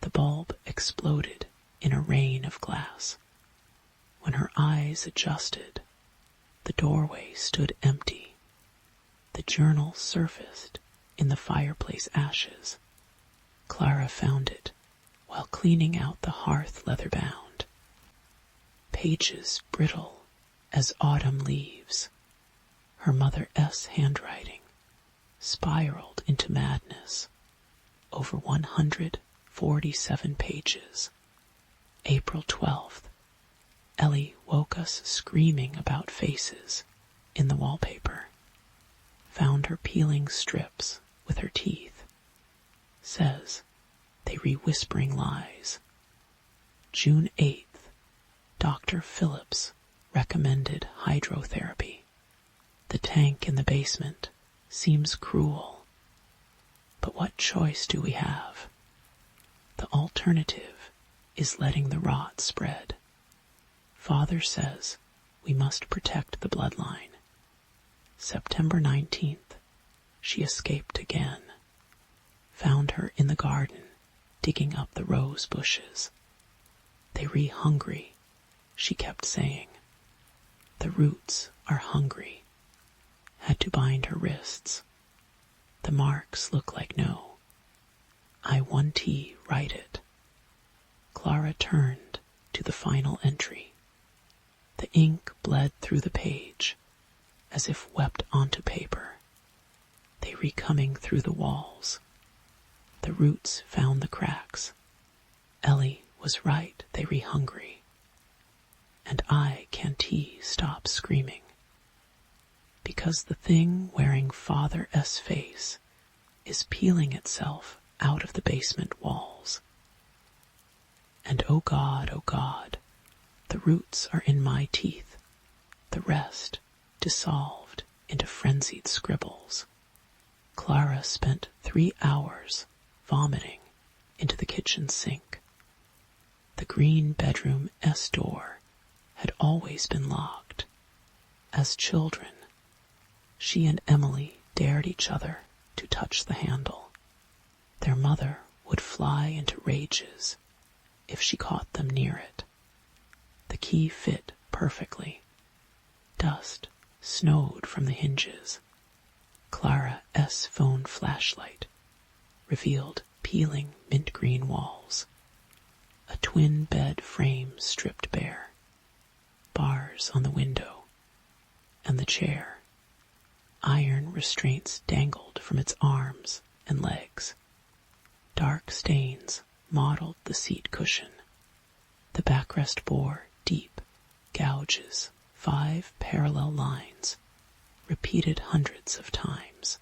The bulb exploded in a rain of glass. When her eyes adjusted, the doorway stood empty. The journal surfaced in the fireplace ashes. Clara found it while cleaning out the hearth leather-bound. Pages brittle as autumn leaves. Her mother S. handwriting spiraled into madness. Over 147 pages. April 12th. Ellie woke us screaming about faces in the wallpaper. Found her peeling strips with her teeth. Says they re-whispering lies. June 8th. Dr. Phillips recommended hydrotherapy. The tank in the basement seems cruel. But what choice do we have? The alternative is letting the rot spread. Father says we must protect the bloodline. September 19th, she escaped again. Found her in the garden, digging up the rose bushes. "They re-hungry," she kept saying. "The roots are hungry." Had to bind her wrists. The marks look like no. I1T write it. Clara turned to the final entry. The ink bled through the page, as if wept onto paper. They re-coming through the walls. The roots found the cracks. Ellie was right, they re-hungry. And I can't stop screaming. Because the thing wearing Father S. face is peeling itself out of the basement walls. And oh God, the roots are in my teeth, the rest dissolved into frenzied scribbles. Clara spent 3 hours vomiting into the kitchen sink. The green bedroom S door had always been locked. As children, she and Emily dared each other to touch the handle. Their mother would fly into rages if she caught them near it. The key fit perfectly. Dust snowed from the hinges. Clara S. phone flashlight revealed peeling mint green walls. A twin bed frame stripped bare. Bars on the window. And the chair. Iron restraints dangled from its arms and legs. Dark stains mottled the seat cushion. The backrest bore deep gouges, 5 parallel lines, repeated hundreds of times.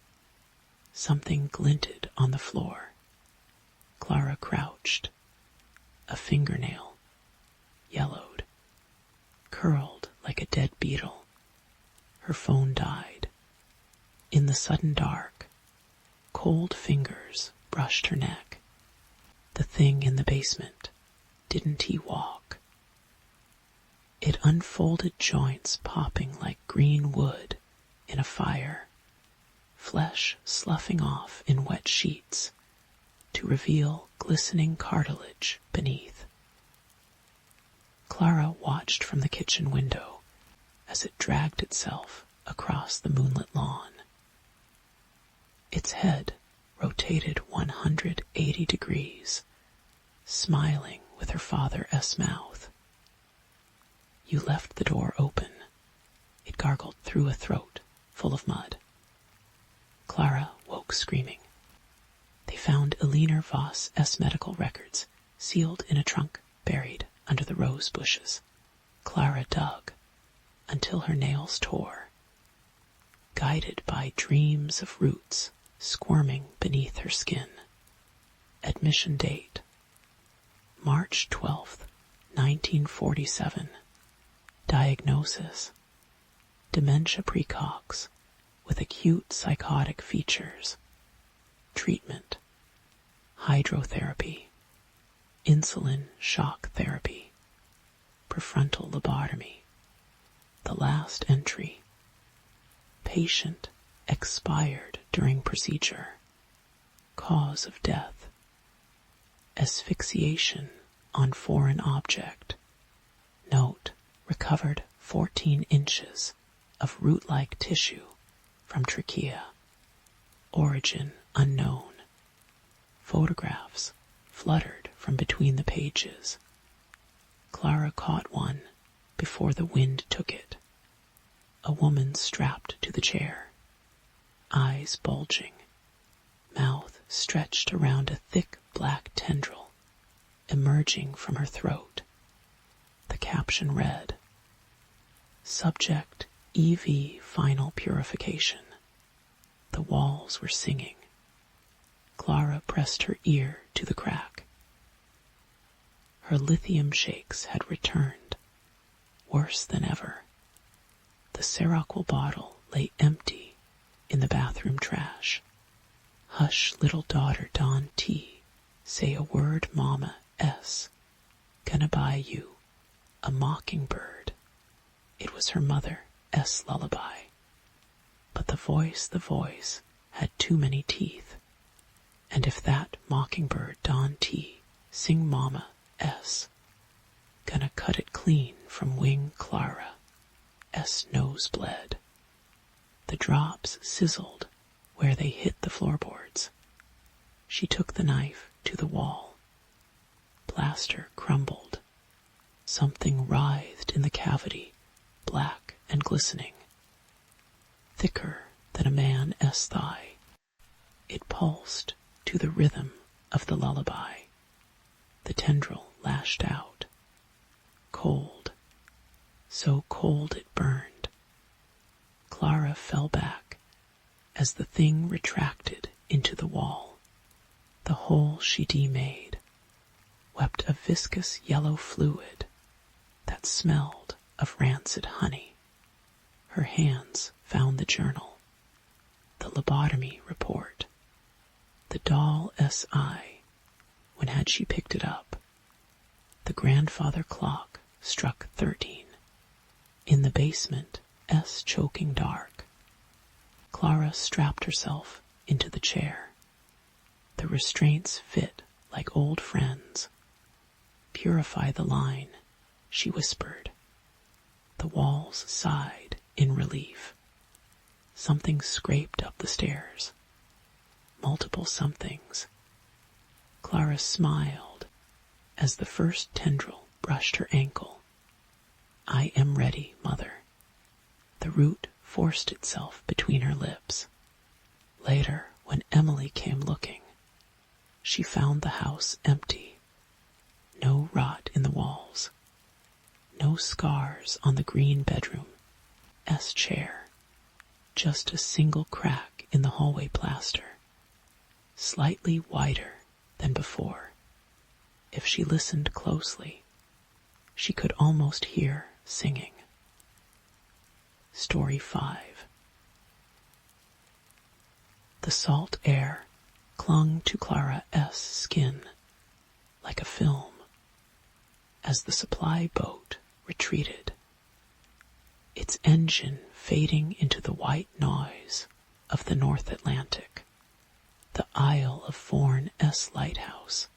Something glinted on the floor. Clara crouched. A fingernail, yellowed, curled like a dead beetle. Her phone died. In the sudden dark, cold fingers brushed her neck. The thing in the basement, didn't he walk? It unfolded joints popping like green wood in a fire, flesh sloughing off in wet sheets to reveal glistening cartilage beneath. Clara watched from the kitchen window as it dragged itself across the moonlit lawn. Its head rotated 180 degrees, smiling with her Father S. mouth. You left the door open. It gargled through a throat full of mud. Clara woke screaming. They found Eleanor Voss S. medical records, sealed in a trunk, buried under the rose bushes. Clara dug until her nails tore, guided by dreams of roots squirming beneath her skin. Admission date, March 12th, 1947. Diagnosis, dementia precox with acute psychotic features. Treatment, hydrotherapy, insulin shock therapy, prefrontal lobotomy. The last entry, patient expired during procedure. Cause of death, asphyxiation on foreign object. Note, recovered 14 inches of root-like tissue from trachea. Origin unknown. Photographs fluttered from between the pages. Clara caught one before the wind took it. A woman strapped to the chair, eyes bulging, mouth stretched around a thick black tendril emerging from her throat. The caption read, Subject EV final purification. The walls were singing. Clara pressed her ear to the crack. Her lithium shakes had returned, worse than ever. The Seroquel bottle lay empty in the bathroom trash. Hush, little daughter Dawn T, say a word Mama S. Gonna buy you a mockingbird. It was her mother S lullaby. But the voice had too many teeth. And if that mockingbird Dawn T sing Mama S, gonna cut it clean from wing Clara. S nose bled. The drops sizzled where they hit the floorboards. She took the knife to the wall. Plaster crumbled. Something writhed in the cavity, black and glistening. Thicker than a man's thigh. It pulsed to the rhythm of the lullaby. The tendril lashed out. Cold. So cold it burned. Clara fell back as the thing retracted into the wall. The hole she demade wept a viscous yellow fluid that smelled of rancid honey. Her hands found the journal, the lobotomy report, the doll S.I. When had she picked it up? The grandfather clock struck 13. In the basement, S choking dark. Clara strapped herself into the chair. The restraints fit like old friends. Purify the line, she whispered. The walls sighed in relief. Something scraped up the stairs. Multiple somethings. Clara smiled as the first tendril brushed her ankle. I am ready, Mother. The root forced itself between her lips. Later, when Emily came looking, she found the house empty. No rot in the walls. No scars on the green bedroom chair. Just a single crack in the hallway plaster, slightly wider than before. If she listened closely, she could almost hear singing. Story 5. The salt air clung to Clara's skin like a film as the supply boat retreated, its engine fading into the white noise of the North Atlantic. The Isle of Fourne's lighthouse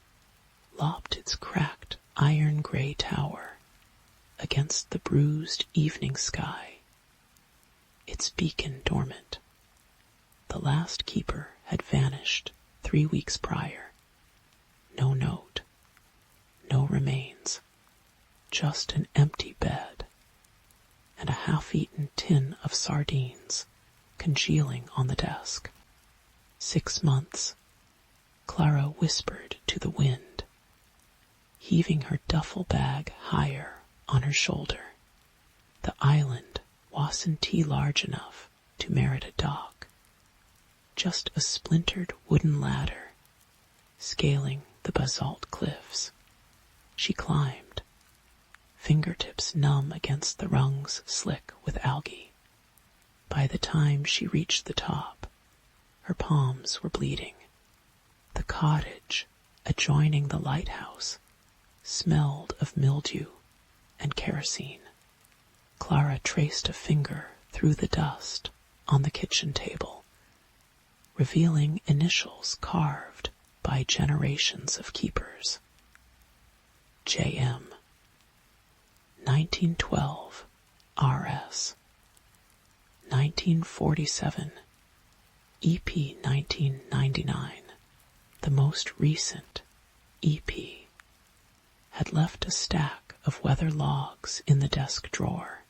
lopped its cracked iron-gray tower against the bruised evening sky, its beacon dormant. The last keeper had vanished 3 weeks prior. No note, no remains, just an empty bed and a half-eaten tin of sardines congealing on the desk. 6 months, Clara whispered to the wind, heaving her duffel bag higher on her shoulder. The island wasn't large enough to merit a dock, just a splintered wooden ladder scaling the basalt cliffs. She climbed, fingertips numb against the rungs slick with algae. By the time she reached the top, her palms were bleeding. The cottage adjoining the lighthouse smelled of mildew and kerosene. Clara traced a finger through the dust on the kitchen table, revealing initials carved by generations of keepers. J.M. 1912 R.S. 1947 EP 1999. The most recent EP had left a stack of weather logs in the desk drawer.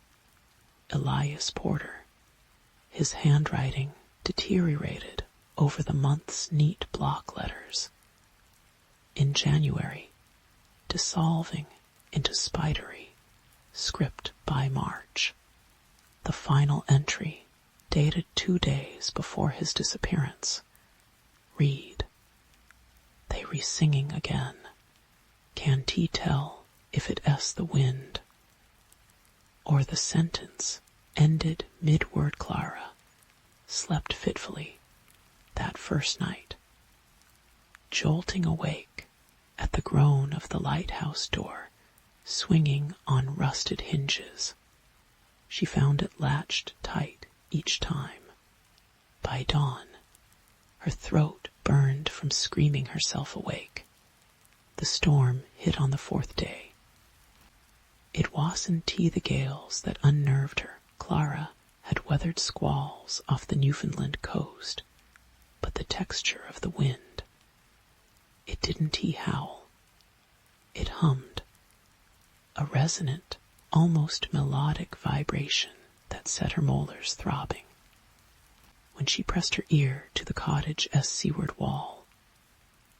Elias Porter. His handwriting deteriorated over the month's neat block letters. In January, dissolving into spidery script by March. The final entry, dated 2 days before his disappearance, read, "They re-singing again. Can't he tell if it s the wind?" Or the sentence ended mid-word. Clara slept fitfully that first night, jolting awake at the groan of the lighthouse door swinging on rusted hinges. She found it latched tight each time. By dawn, her throat burned from screaming herself awake. The storm hit on the 4th day. It wasn't the gales that unnerved her. Clara had weathered squalls off the Newfoundland coast, but the texture of the wind. It didn't howl. It hummed, a resonant, almost melodic vibration that set her molars throbbing. When she pressed her ear to the cottage's seaward wall,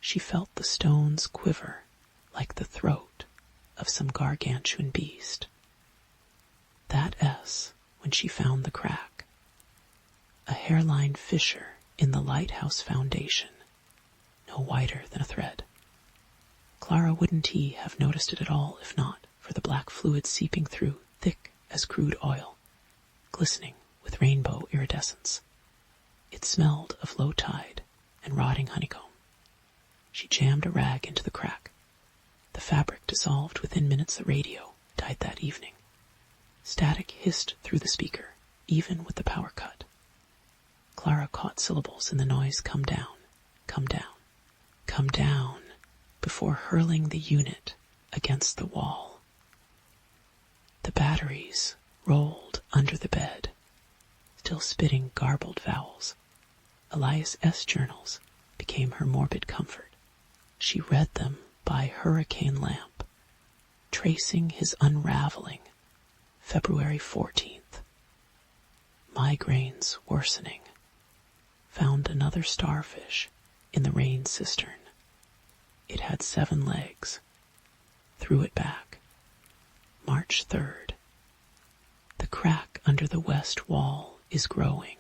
she felt the stones quiver like the throat of some gargantuan beast. That S, when she found the crack, a hairline fissure in the lighthouse foundation, no wider than a thread. Clara wouldn't have noticed it at all if not for the black fluid seeping through, thick as crude oil, glistening with rainbow iridescence. It smelled of low tide and rotting honeycomb. She jammed a rag into the crack. The fabric dissolved within minutes. The radio died that evening. Static hissed through the speaker, even with the power cut. Clara caught syllables in the noise. Come down, come down, come down, before hurling the unit against the wall. The batteries rolled under the bed, still spitting garbled vowels. Elias S. journals became her morbid comfort. She read them by hurricane lamp, tracing his unraveling. February 14th. Migraines worsening. Found another starfish in the rain cistern. It had 7 legs. Threw it back. March 3rd. The crack under the west wall is growing.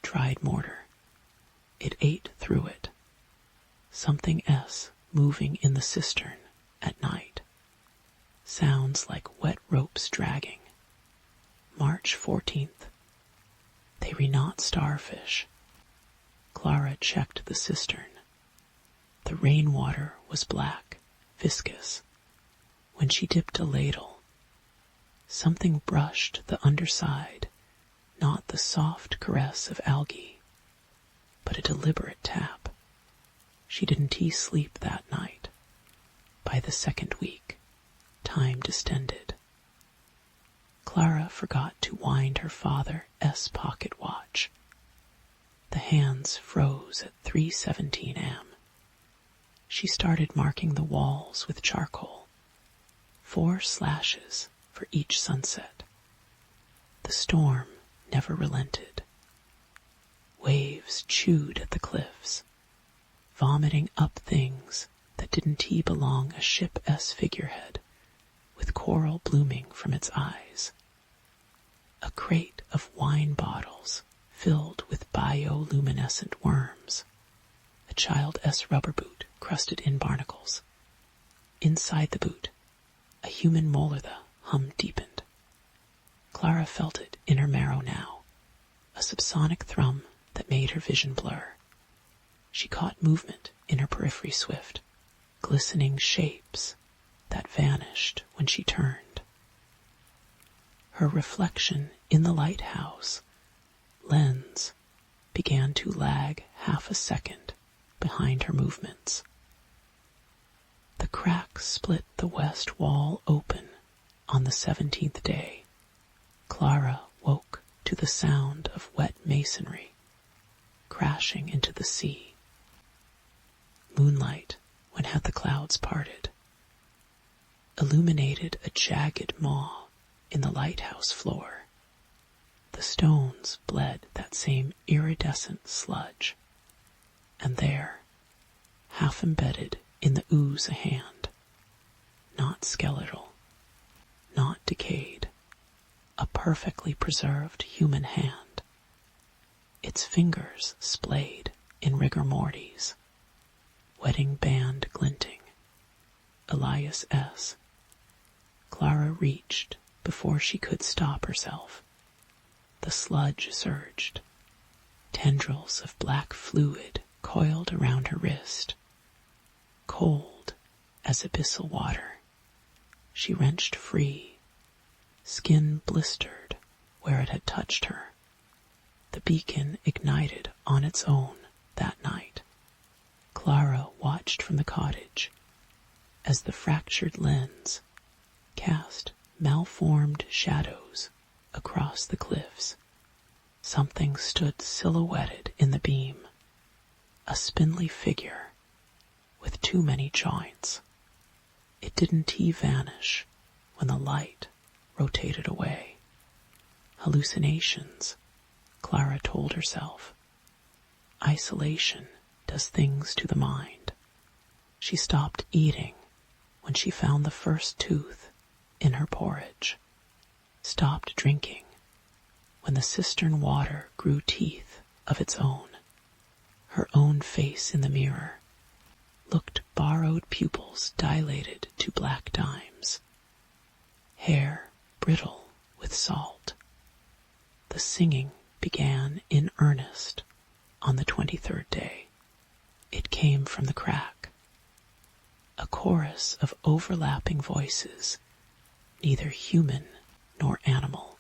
Dried mortar. It ate through it. Something S moving in the cistern at night. Sounds like wet ropes dragging. March 14th. They were not starfish. Clara checked the cistern. The rainwater was black, viscous. When she dipped a ladle, something brushed the underside, not the soft caress of algae, but a deliberate tap. She didn't sleep that night. By the 2nd week, time distended. Clara forgot to wind her father's pocket watch. The hands froze at 3:17 am. She started marking the walls with charcoal, 4 slashes for each sunset. The storm never relented. Waves chewed at the cliffs, vomiting up things that didn't belong a ship-s figurehead, with coral blooming from its eyes. A crate of wine bottles filled with bioluminescent worms. A child-s rubber boot crusted in barnacles. Inside the boot, a human molotha hum deepened. Clara felt it in her marrow now, a subsonic thrum that made her vision blur. She caught movement in her periphery swift, glistening shapes that vanished when she turned. Her reflection in the lighthouse lens began to lag half a second behind her movements. The crack split the west wall open on the 17th day. Clara woke to the sound of wet masonry crashing into the sea. Moonlight, when had the clouds parted, illuminated a jagged maw in the lighthouse floor. The stones bled that same iridescent sludge, and there, half embedded in the ooze, a hand, not skeletal, not decayed, a perfectly preserved human hand, its fingers splayed in rigor mortis, wedding band glinting. Elias S. Clara reached before she could stop herself. The sludge surged. Tendrils of black fluid coiled around her wrist. Cold as abyssal water, she wrenched free. Skin blistered where it had touched her. The beacon ignited on its own that night. Clara watched from the cottage as the fractured lens cast malformed shadows across the cliffs. Something stood silhouetted in the beam, a spindly figure with too many joints. It didn't vanish when the light rotated away. Hallucinations, Clara told herself. Isolation does things to the mind. She stopped eating when she found the first tooth in her porridge. Stopped drinking when the cistern water grew teeth of its own. Her own face in the mirror looked borrowed pupils dilated to black dimes. Hair brittle with salt. The singing began in earnest on the 23rd day. It came from the crack. A chorus of overlapping voices, neither human nor animal.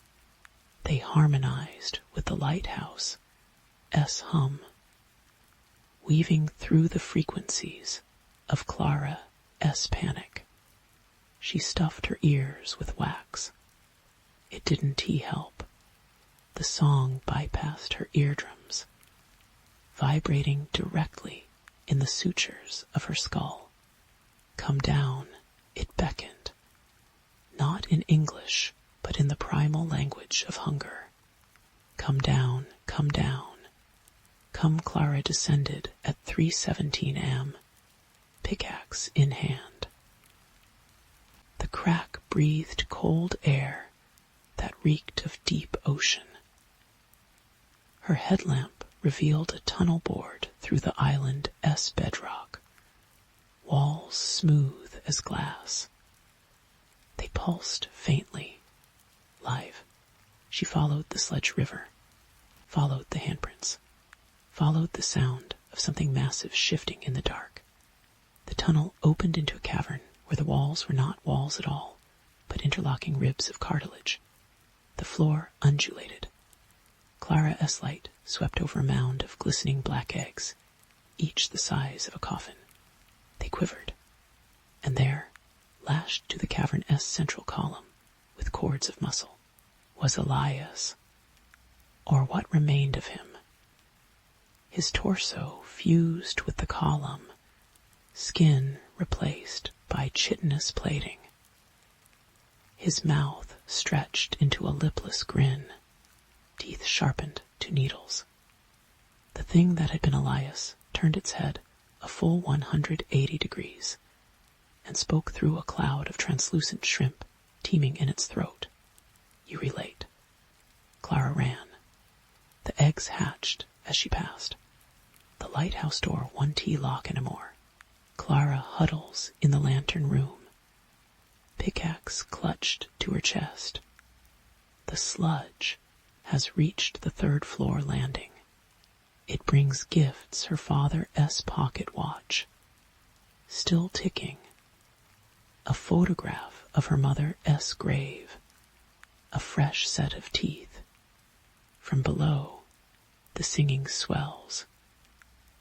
They harmonized with the lighthouse hum, weaving through the frequencies of Clara's panic. She stuffed her ears with wax. It didn't help. The song bypassed her eardrums, vibrating directly in the sutures of her skull. Come down, it beckoned, not in English, but in the primal language of hunger. Come down, come down. Come. Clara descended at 3:17 am, pickaxe in hand. The crack breathed cold air that reeked of deep ocean. Her headlamp revealed a tunnel bored through the island's bedrock, walls smooth as glass. They pulsed faintly, live. She followed the Sledge River, followed the handprints, followed the sound of something massive shifting in the dark. The tunnel opened into a cavern where the walls were not walls at all, but interlocking ribs of cartilage. The floor undulated. Clara's light swept over a mound of glistening black eggs, each the size of a coffin. They quivered, and there, lashed to the cavern's central column with cords of muscle, was Elias, or what remained of him. His torso fused with the column, skin replaced by chitinous plating. His mouth stretched into a lipless grin, teeth sharpened to needles. The thing that had been Elias turned its head a full 180 degrees and spoke through a cloud of translucent shrimp teeming in its throat. You relate. Clara ran. The eggs hatched as she passed. The lighthouse door 1T lock anymore. Clara huddles in the lantern room, pickaxe clutched to her chest. The sludge has reached the 3rd floor landing. It brings gifts her father S. pocket watch, still ticking, a photograph of her mother S. grave, a fresh set of teeth. From below, the singing swells.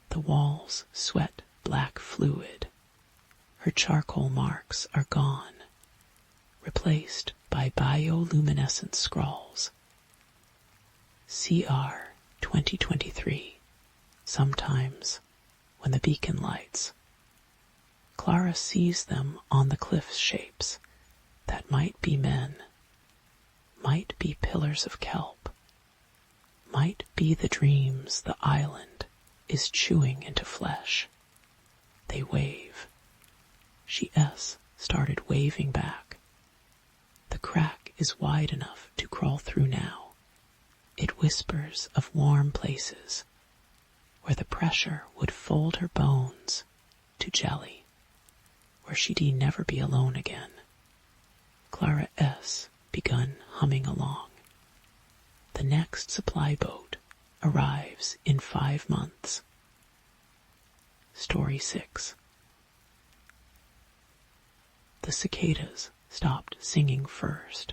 The walls sweat black fluid. Her charcoal marks are gone, replaced by bioluminescent scrawls. CR 2023, sometimes when the beacon lights. Clara sees them on the cliff shapes that might be men, might be pillars of kelp, might be the dreams the island is chewing into flesh. They wave. She started waving back. The crack is wide enough to crawl through now. It whispers of warm places where the pressure would fold her bones to jelly, where she'd never be alone again. Clara S. begun humming along. The next supply boat arrives in 5 months. Story 6. The cicadas stopped singing first.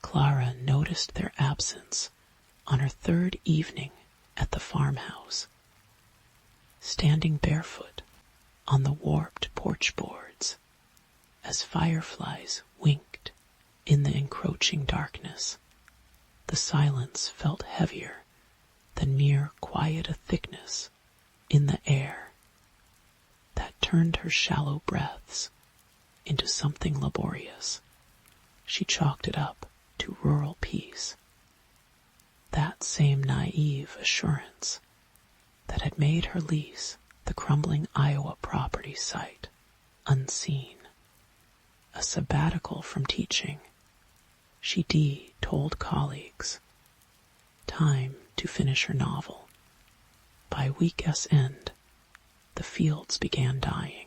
Clara noticed their absence on her 3rd evening at the farmhouse. Standing barefoot on the warped porch boards as fireflies winked in the encroaching darkness, the silence felt heavier than mere quiet thickness in the air that turned her shallow breaths into something laborious. She chalked it up to rural peace. That same naive assurance that had made her lease the crumbling Iowa property site unseen. A sabbatical from teaching, she told colleagues. Time to finish her novel. By week's end, the fields began dying.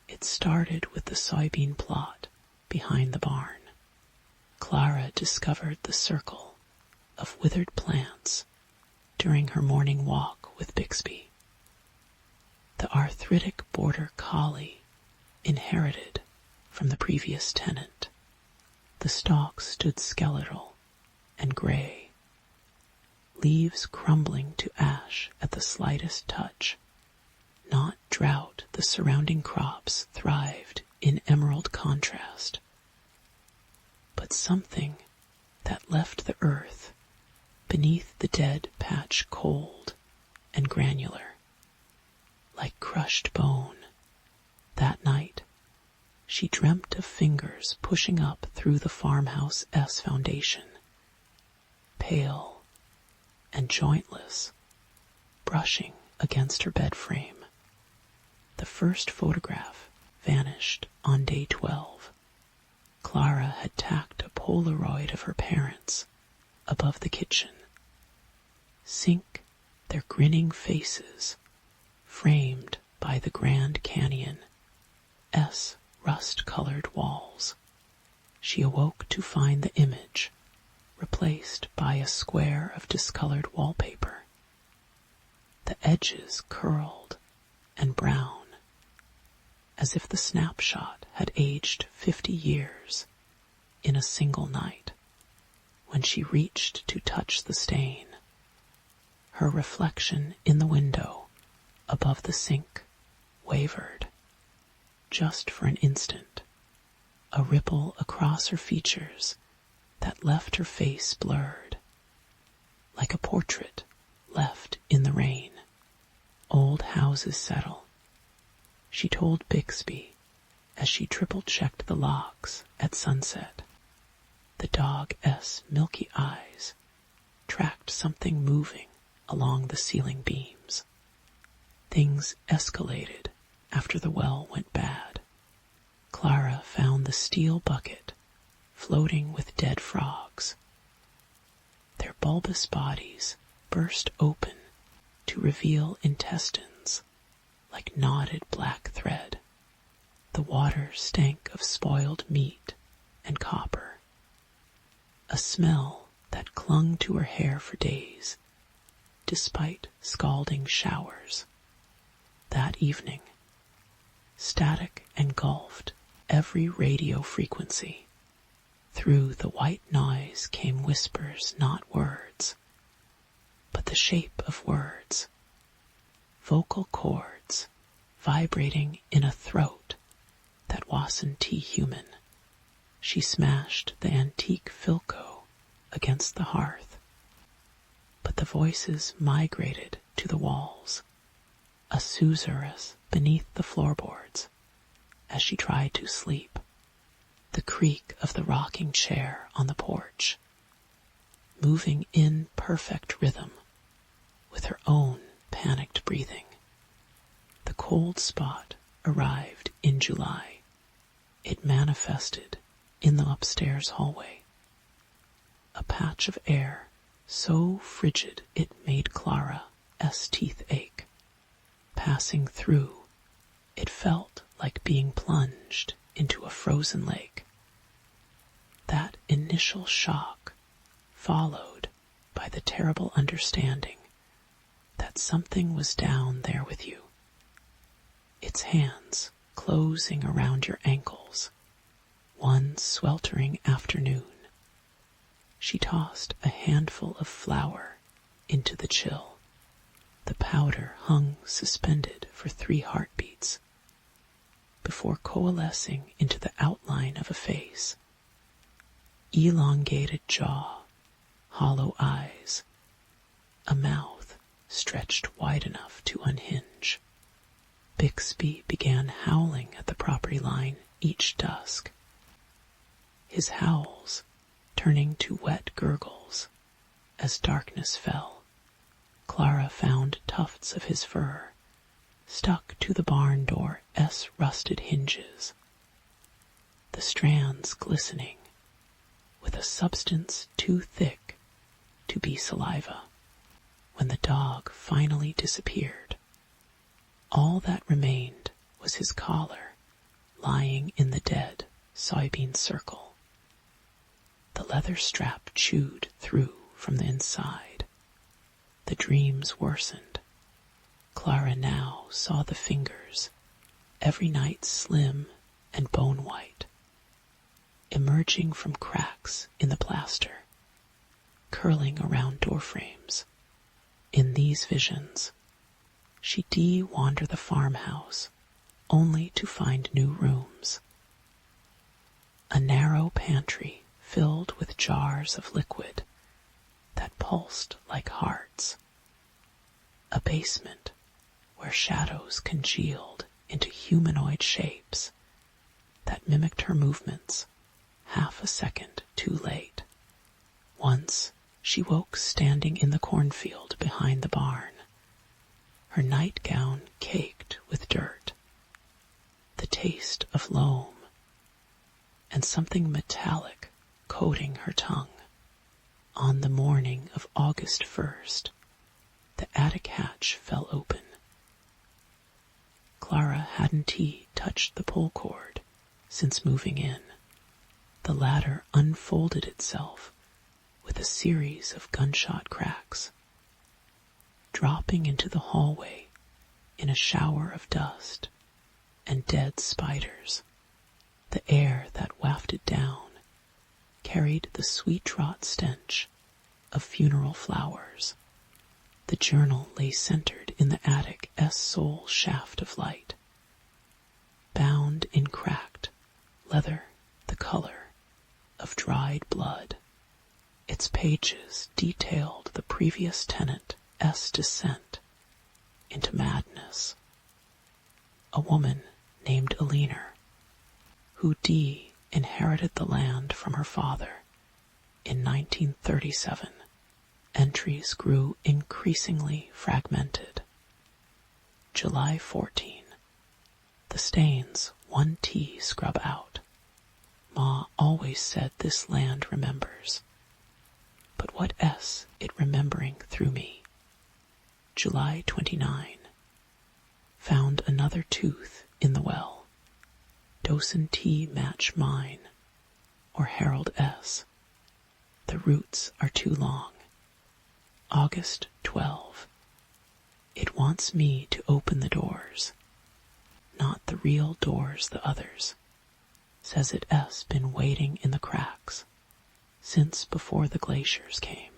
It started with the soybean plot behind the barn. Clara discovered the circle of withered plants during her morning walk with Bixby. The arthritic border collie inherited from the previous tenant. The stalks stood skeletal and gray, leaves crumbling to ash at the slightest touch. Not drought, the surrounding crops thrived in emerald contrast. But something that left the earth beneath the dead patch cold and granular, like crushed bone. That night, she dreamt of fingers pushing up through the farmhouse S foundation, pale and jointless, brushing against her bed frame. The first photograph vanished on day 12. Clara had tacked a Polaroid of her parents above the kitchen. Sink their grinning faces, framed by the Grand Canyon S rust-colored walls. She awoke to find the image replaced by a square of discolored wallpaper. The edges curled and brown, as if the snapshot had aged 50 years in a single night. When she reached to touch the stain, her reflection in the window above the sink wavered, just for an instant, a ripple across her features that left her face blurred, like a portrait left in the rain. Old houses settle, she told Bixby as she triple-checked the locks at sunset. The dog S' milky eyes tracked something moving along the ceiling beams. Things escalated after the well went bad. Clara found the steel bucket floating with dead frogs. Their bulbous bodies burst open to reveal intestines like knotted black thread. The water stank of spoiled meat and copper, a smell that clung to her hair for days, despite scalding showers. That evening, static engulfed every radio frequency. Through the white noise came whispers, not words, but the shape of words, vocal cords vibrating in a throat that wasn't human. She smashed the antique Philco against the hearth, but the voices migrated to the walls, a suzerainess beneath the floorboards as she tried to sleep. The creak of the rocking chair on the porch, moving in perfect rhythm with her own panicked breathing. The cold spot arrived in July. It manifested in the upstairs hallway. A patch of air so frigid it made Clara's teeth ache. Passing through, it felt like being plunged into a frozen lake. That initial shock, followed by the terrible understanding that something was down there with you, its hands closing around your ankles. One sweltering afternoon, she tossed a handful of flour into the chill. The powder hung suspended for 3 heartbeats before coalescing into the outline of a face. Elongated jaw, hollow eyes, a mouth stretched wide enough to unhinge. Bixby began howling at the property line each dusk, his howls turning to wet gurgles as darkness fell. Clara found tufts of his fur stuck to the barn door's rusted hinges, the strands glistening with a substance too thick to be saliva. When the dog finally disappeared, all that remained was his collar lying in the dead soybean circle. The leather strap chewed through from the inside. The dreams worsened. Clara now saw the fingers, every night slim and bone-white, emerging from cracks in the plaster, curling around doorframes. In these visions, she wandered the farmhouse, only to find new rooms. A narrow pantry filled with jars of liquid that pulsed like hearts. A basement where shadows congealed into humanoid shapes that mimicked her movements half a second too late. Once she woke standing in the cornfield behind the barn, her nightgown caked with dirt, the taste of loam, and something metallic coating her tongue. On the morning of August 1st, the attic hatch fell open. Clara hadn't touched the pull cord since moving in. The ladder unfolded itself with a series of gunshot cracks, dropping into the hallway in a shower of dust and dead spiders. The air that wafted down carried the sweet-rot stench of funeral flowers. The journal lay centered in the attic's sole shaft of light, bound in cracked leather the color of dried blood. Its pages detailed the previous tenant's descent into madness. A woman named Alina, who inherited the land from her father in 1937 entries grew increasingly fragmented. July 14. The stains 1T scrub out. Ma always said this land remembers. But what S it remembering through me? July 29. Found another tooth in the well. Docen T match mine, or Harold S. The roots are too long. August 12. It wants me to open the doors, not the real doors the others. Says it S been waiting in the cracks since before the glaciers came.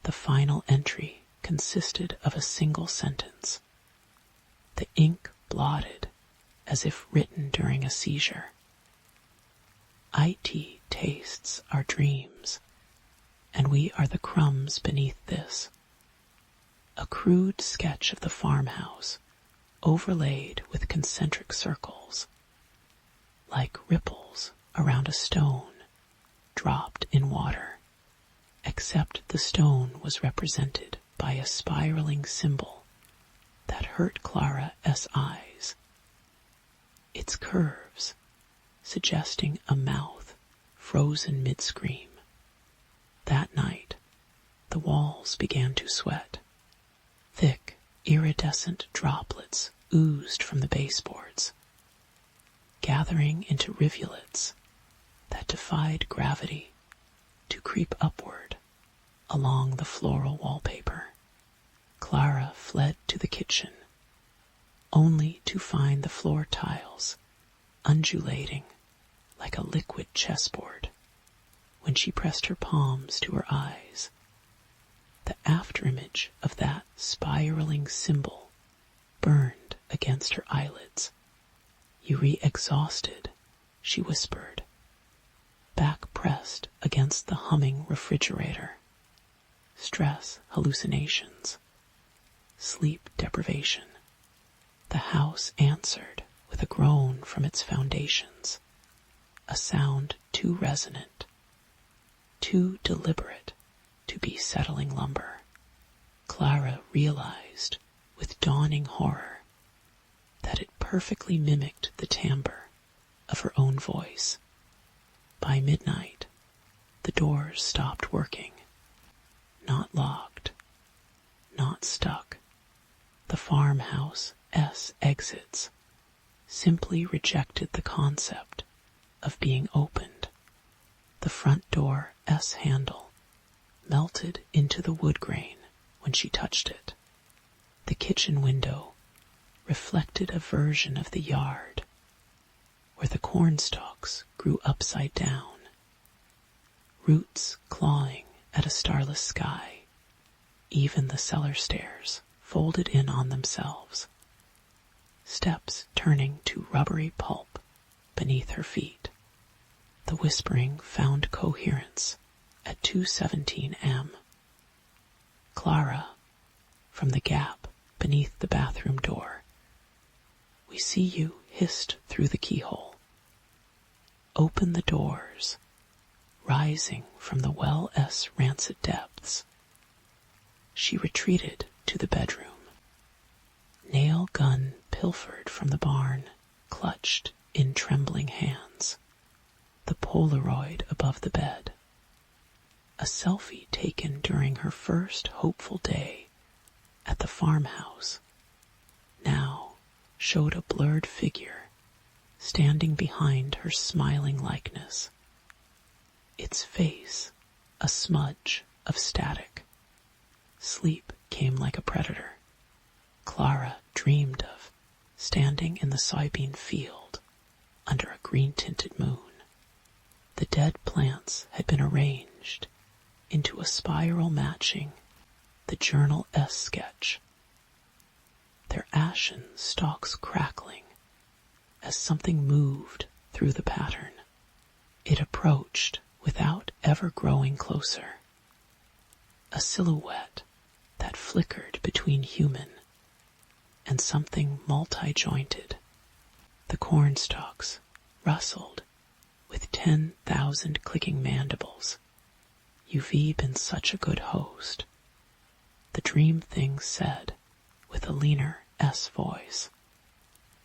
The final entry consisted of a single sentence. The ink blotted as if written during a seizure. IT tastes our dreams, and we are the crumbs beneath this. A crude sketch of the farmhouse, overlaid with concentric circles, like ripples around a stone dropped in water, except the stone was represented by a spiraling symbol that hurt Clara's eyes. Its curves, suggesting a mouth frozen mid-scream. That night, the walls began to sweat. Thick, iridescent droplets oozed from the baseboards, gathering into rivulets that defied gravity to creep upward along the floral wallpaper. Clara fled to the kitchen, only to find the floor tiles undulating like a liquid chessboard when she pressed her palms to her eyes. The afterimage of that spiraling symbol burned against her eyelids. "You exhausted," she whispered, back pressed against the humming refrigerator. Stress hallucinations. Sleep deprivation. The house answered with a groan from its foundations, a sound too resonant, too deliberate to be settling lumber. Clara realized with dawning horror that it perfectly mimicked the timbre of her own voice. By midnight, the doors stopped working. Not locked, not stuck. The farmhouse S exits simply rejected the concept of being opened. The front door S handle melted into the wood grain when she touched it. The kitchen window reflected a version of the yard where the cornstalks grew upside down, roots clawing at a starless sky. Even the cellar stairs folded in on themselves, steps turning to rubbery pulp beneath her feet. The whispering found coherence at 2:17 am. Clara, from the gap beneath the bathroom door. "We see you," hissed through the keyhole. "Open the doors," rising from the well-s rancid depths. She retreated to the bedroom. Nail gun pilfered from the barn, clutched in trembling hands. The Polaroid above the bed. A selfie taken during her first hopeful day at the farmhouse now showed a blurred figure standing behind her smiling likeness. Its face a smudge of static. Sleep came like a predator. Clara dreamed of standing in the soybean field under a green-tinted moon. The dead plants had been arranged into a spiral matching the Journal S sketch, their ashen stalks crackling as something moved through the pattern. It approached without ever growing closer, a silhouette that flickered between human and something multi-jointed. The cornstalks rustled with 10,000 clicking mandibles, You've been such a good host," the dream thing said with a leaner S voice.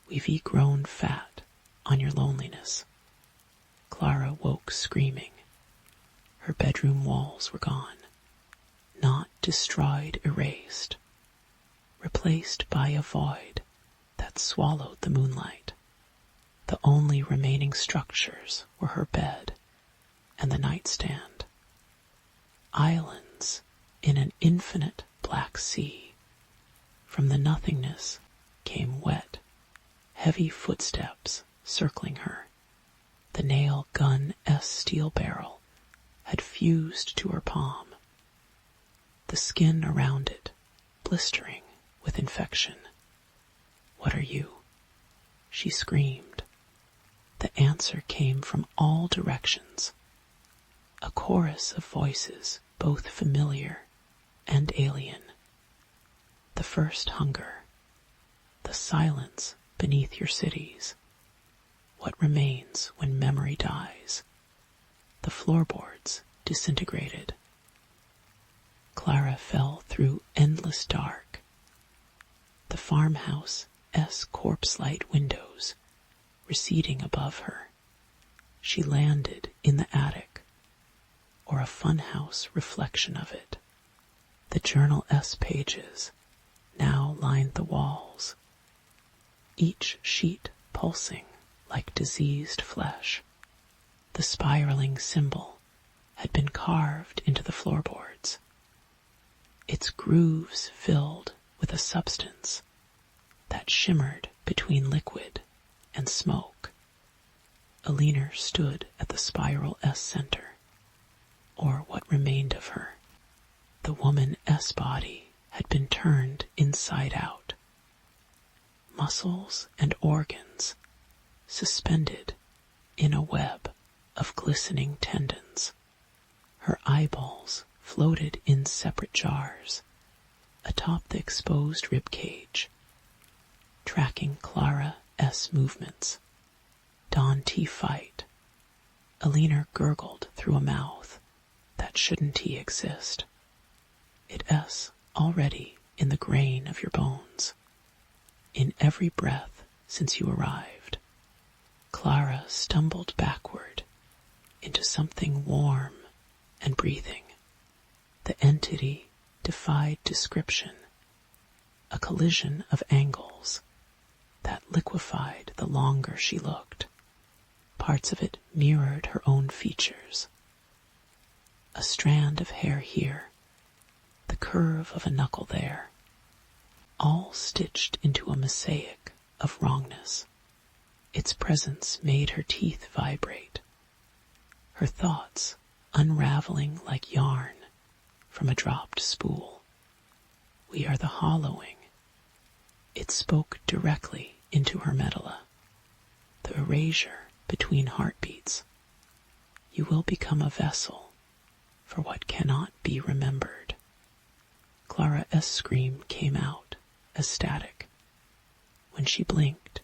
"We've grown fat on your loneliness." Clara woke screaming. Her bedroom walls were gone, not destroyed, erased, replaced by a void that swallowed the moonlight. The only remaining structures were her bed and the nightstand. Islands in an infinite black sea. From the nothingness came wet, heavy footsteps circling her. The nail gun S steel barrel had fused to her palm, the skin around it blistering with infection. "What are you?" she screamed. The answer came from all directions, a chorus of voices both familiar and alien. The first hunger, the silence beneath your cities, what remains when memory dies, the floorboards disintegrated. Clara fell through endless dark. The farmhouse S corpse light windows receding above her. She landed in the attic, or a funhouse reflection of it. The journal S pages now lined the walls, each sheet pulsing like diseased flesh. The spiraling symbol had been carved into the floorboards, its grooves filled with a substance that shimmered between liquid and smoke. A leaner stood at the spiral S center, or what remained of her. The woman S body had been turned inside out. Muscles and organs suspended in a web of glistening tendons. Her eyeballs floated in separate jars atop the exposed rib cage, tracking Clara S movements. Dawn T fight. Alina gurgled through a mouth that shouldn't exist. It S already in the grain of your bones, in every breath since you arrived. Clara stumbled backward into something warm and breathing. The entity defied description, a collision of angles that liquefied the longer she looked. Parts of it mirrored her own features. A strand of hair here, the curve of a knuckle there, all stitched into a mosaic of wrongness. Its presence made her teeth vibrate, her thoughts unraveling like yarn from a dropped spool. We are the hollowing. It spoke directly into her medulla, the erasure between heartbeats. You will become a vessel for what cannot be remembered. Clara S. scream came out as static. When she blinked,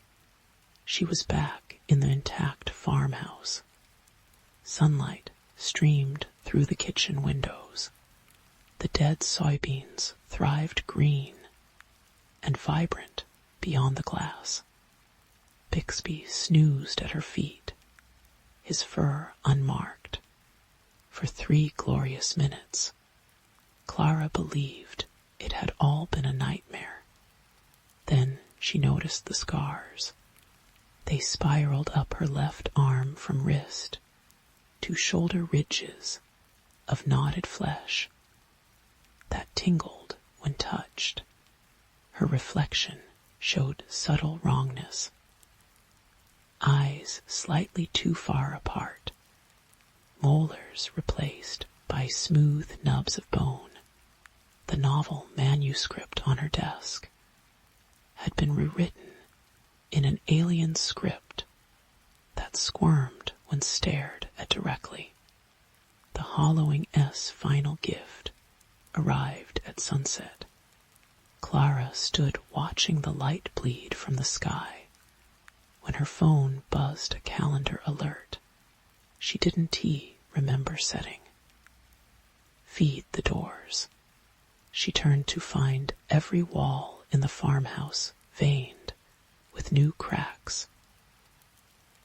she was back in the intact farmhouse. Sunlight streamed through the kitchen windows. The dead soybeans thrived green and vibrant beyond the glass. Bixby snoozed at her feet, his fur unmarked. For 3 glorious minutes, Clara believed it had all been a nightmare. Then she noticed the scars. They spiraled up her left arm from wrist to shoulder ridges of knotted flesh that tingled when touched. Her reflection showed subtle wrongness. Eyes slightly too far apart, molars replaced by smooth nubs of bone. The novel manuscript on her desk had been rewritten in an alien script that squirmed when stared at directly. The hollowing S final gift arrived at sunset. Clara stood watching the light bleed from the sky when her phone buzzed a calendar alert she didn't remember setting. feed the doors. She turned to find every wall in the farmhouse veined with new cracks,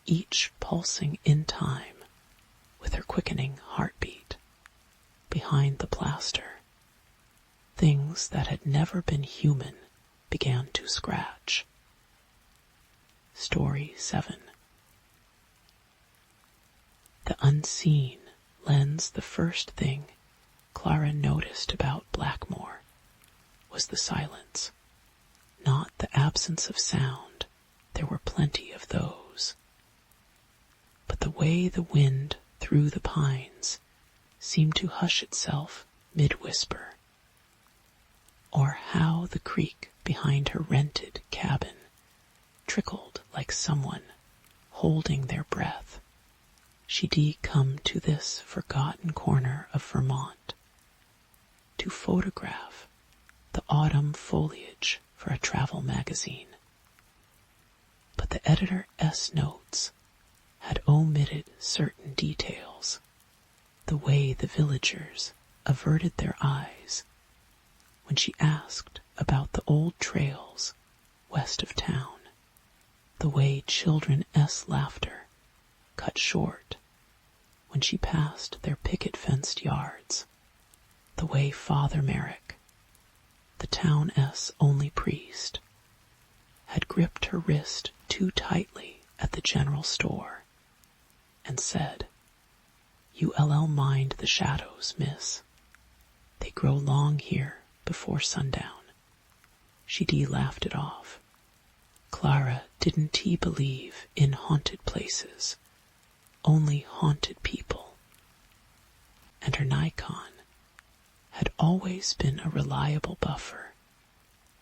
each pulsing in time with her quickening heartbeat. Behind the plaster, things that had never been human began to scratch. Story 7. The unseen lens. The first thing Clara noticed about Blackmore was the silence, not the absence of sound. There were plenty of those. But the way the wind through the pines seemed to hush itself mid-whisper, or how the creek behind her rented cabin trickled like someone holding their breath. She'd come to this forgotten corner of Vermont to photograph the autumn foliage for a travel magazine. But the editor's notes had omitted certain details, the way the villagers averted their eyes when she asked about the old trails west of town, the way children's laughter cut short when she passed their picket-fenced yards, the way Father Merrick, the town's only priest, had gripped her wrist too tightly at the general store and said, "You'll mind the shadows, miss. They grow long here before sundown." She'd laughed it off. Clara didn't believe in haunted places, only haunted people. And her Nikon had always been a reliable buffer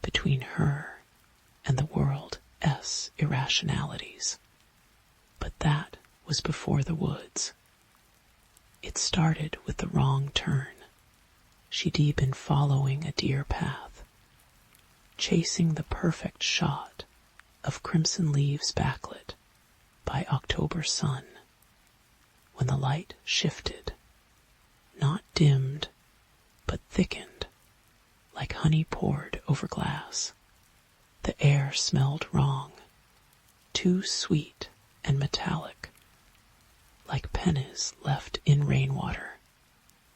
between her and the world's irrationalities. But that was before the woods. It started with the wrong turn. She'd been following a deer path, chasing the perfect shot of crimson leaves backlit by October sun, when the light shifted, not dimmed, but thickened, like honey poured over glass. The air smelled wrong, too sweet and metallic, like pennies left in rainwater.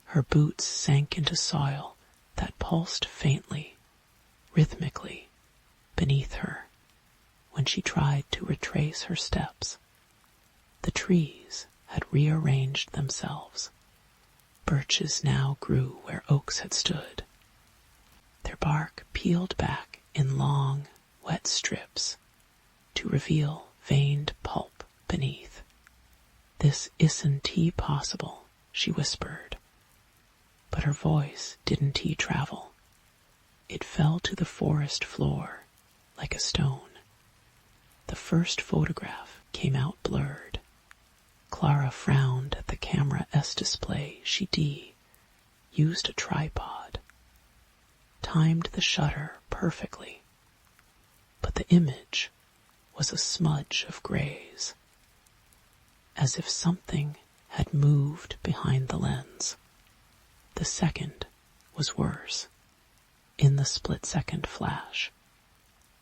Her boots sank into soil that pulsed faintly, rhythmically, beneath her when she tried to retrace her steps. The trees had rearranged themselves. Birches now grew where oaks had stood, their bark peeled back in long, wet strips to reveal veined pulp beneath. "This isn't possible," she whispered. But her voice didn't travel. It fell to the forest floor like a stone. The first photograph came out blurred. Clara frowned at the camera's display. She'd used a tripod, timed the shutter perfectly, but the image was a smudge of grays, as if something had moved behind the lens. The second was worse. In the split-second flash,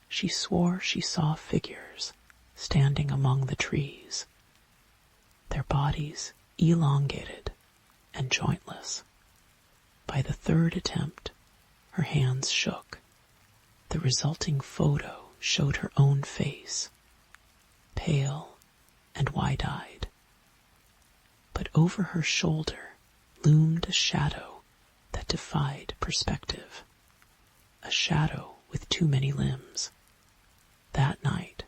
she swore she saw figures standing among the trees, their bodies elongated and jointless. By the third attempt, her hands shook. The resulting photo showed her own face, pale and wide-eyed. But over her shoulder loomed a shadow that defied perspective, a shadow with too many limbs. That night,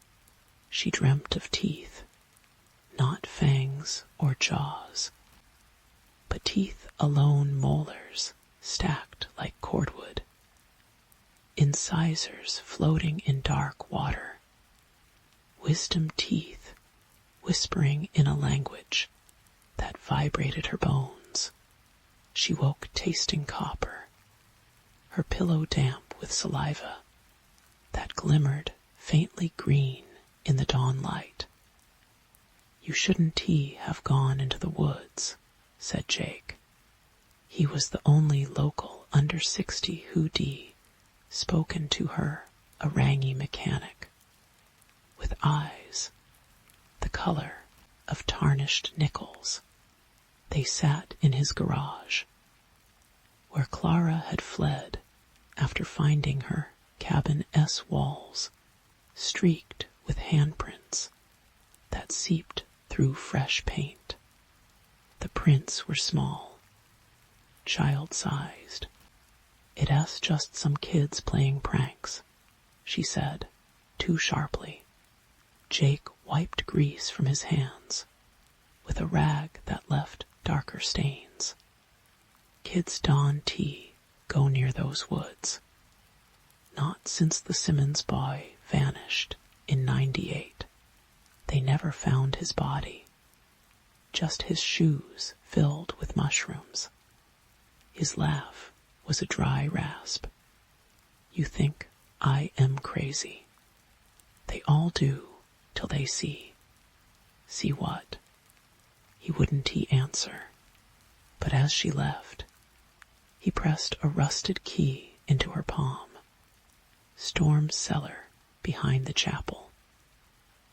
she dreamt of teeth, not fangs or jaws, but teeth alone, molars stacked like cordwood, incisors floating in dark water, wisdom teeth whispering in a language that vibrated her bones. She woke tasting copper, her pillow damp with saliva that glimmered faintly green in the dawn light. "You shouldn't have gone into the woods," said Jake. He was the only local under 60 hoodie spoken to her, a rangy mechanic, with eyes the color of tarnished nickels. They sat in his garage, where Clara had fled after finding her cabin S walls streaked with handprints that seeped through fresh paint. The prints were small, child-sized. "It's just some kids playing pranks," she said, too sharply. Jake wiped grease from his hands with a rag that left darker stains. "Kids don go near those woods. Not since the Simmons boy vanished in '98. They never found his body, just his shoes filled with mushrooms." His laugh was a dry rasp. "You think I am crazy. They all do till they see." "See what?" He wouldn't answer, but as she left, he pressed a rusted key into her palm. "Storm cellar behind the chapel.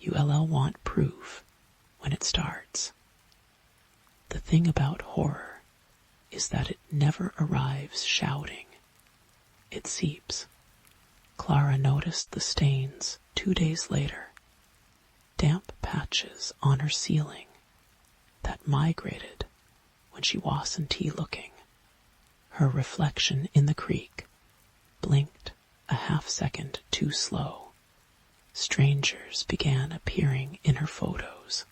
You'll want proof when it starts." The thing about horror is that it never arrives shouting. It seeps. Clara noticed the stains 2 days later, damp patches on her ceiling that migrated when she wasn't looking. Her reflection in the creek blinked a half-second too slow. Strangers began appearing in her photos.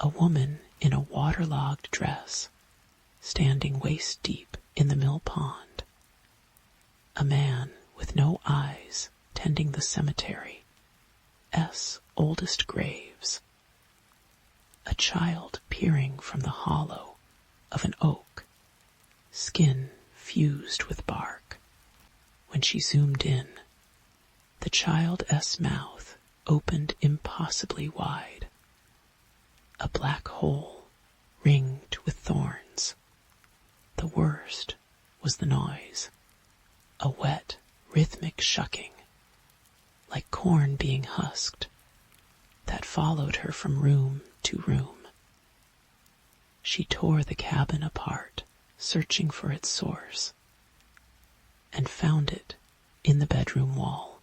A woman in a waterlogged dress, standing waist-deep in the mill pond. A man with no eyes tending the cemetery, oldest graves. A child peering from the hollow of an oak, skin fused with bark. When she zoomed in, the child's mouth opened impossibly wide. A black hole ringed with thorns. The worst was the noise, a wet, rhythmic shucking, like corn being husked, that followed her from room to room. She tore the cabin apart, searching for its source, and found it in the bedroom wall,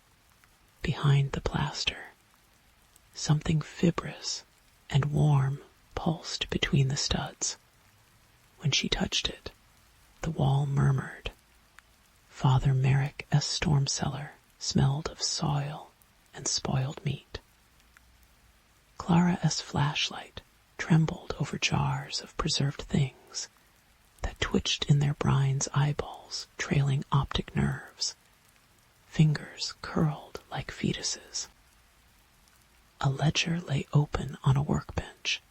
behind the plaster. Something fibrous and warm pulsed between the studs. When she touched it, the wall murmured. Father Merrick's storm cellar smelled of soil and spoiled meat. Clara's flashlight trembled over jars of preserved things that twitched in their brine's eyeballs, trailing optic nerves. Fingers curled like fetuses. A ledger lay open on a workbench,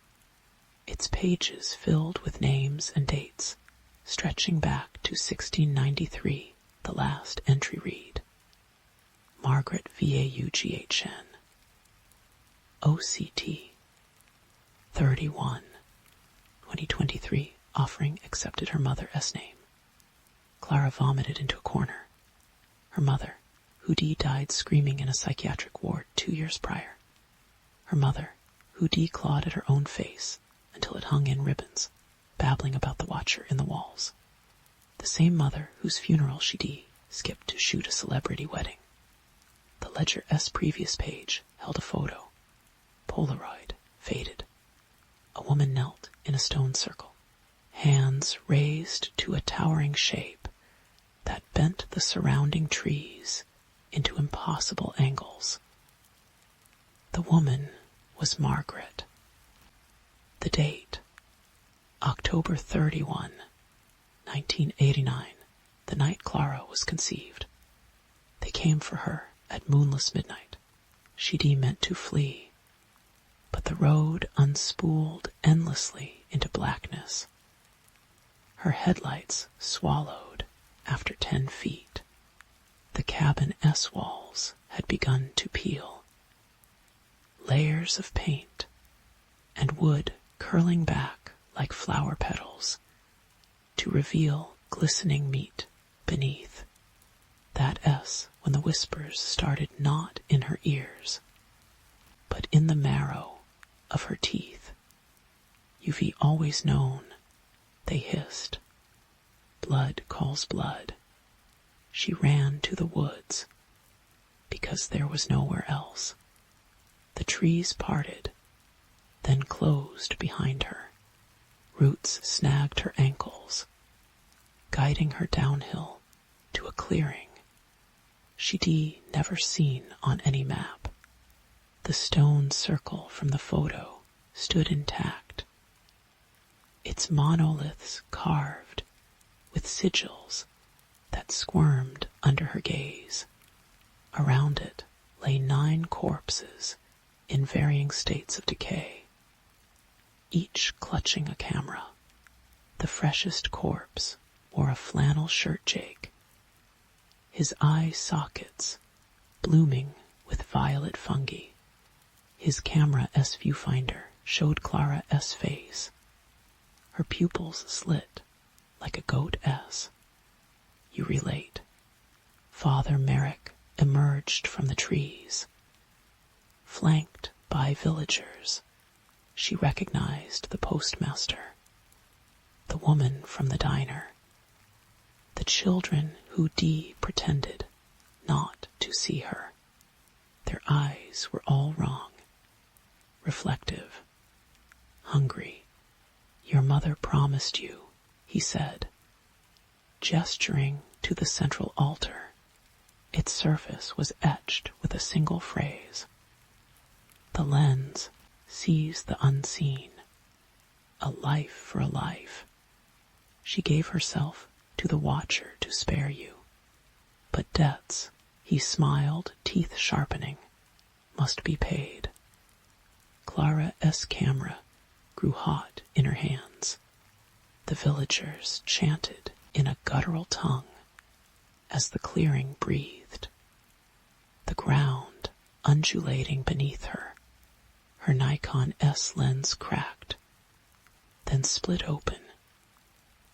its pages filled with names and dates, stretching back to 1693, the last entry read. Margaret Vaughn, OCT, 31, 2023, offering accepted her mother's name. Clara vomited into a corner. Her mother, Hoodie, died screaming in a psychiatric ward 2 years prior. Her mother, Hoodie, clawed at her own face until it hung in ribbons, babbling about the watcher in the walls. The same mother whose funeral she skipped to shoot a celebrity wedding. The ledger's previous page held a photo, Polaroid, faded. A woman knelt in a stone circle, hands raised to a towering shape that bent the surrounding trees into impossible angles. The woman was Margaret. The date, October 31, 1989, the night Clara was conceived. They came for her at moonless midnight. She meant to flee, but the road unspooled endlessly into blackness. Her headlights swallowed after 10 feet. The cabin's walls had begun to peel. Layers of paint and wood curling back like flower petals to reveal glistening meat beneath. That S when the whispers started not in her ears, but in the marrow of her teeth. You've always known, they hissed. Blood calls blood. She ran to the woods, because there was nowhere else. The trees parted, then closed behind her. Roots snagged her ankles, guiding her downhill to a clearing she'd never seen on any map. The stone circle from the photo stood intact, its monoliths carved with sigils that squirmed under her gaze. Around it lay 9 corpses in varying states of decay, each clutching a camera. The freshest corpse wore a flannel shirt Jake, his eye sockets blooming with violet fungi. His camera S viewfinder showed Clara S' face, her pupils slit like a goat S. You relate. Father Merrick emerged from the trees. Flanked by villagers, she recognized the postmaster, the woman from the diner, the children who Dee pretended not to see her. Their eyes were all wrong, reflective, hungry. Your mother promised you, he said, gesturing to the central altar. Its surface was etched with a single phrase. The lens sees the unseen, a life for a life. She gave herself to the watcher to spare you. But debts, he smiled, teeth sharpening, must be paid. Clara S' camera grew hot in her hands. The villagers chanted in a guttural tongue as the clearing breathed, the ground undulating beneath her. Her Nikon S lens cracked, then split open,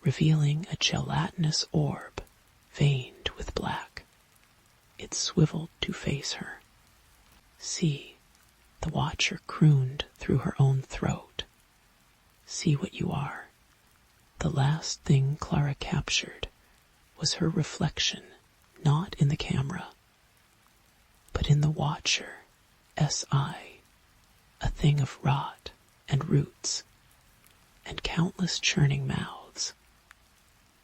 revealing a gelatinous orb veined with black. It swiveled to face her. See, the watcher crooned through her own throat. See what you are. The last thing Clara captured was her reflection, not in the camera, but in the watcher, S.I., a thing of rot and roots and countless churning mouths,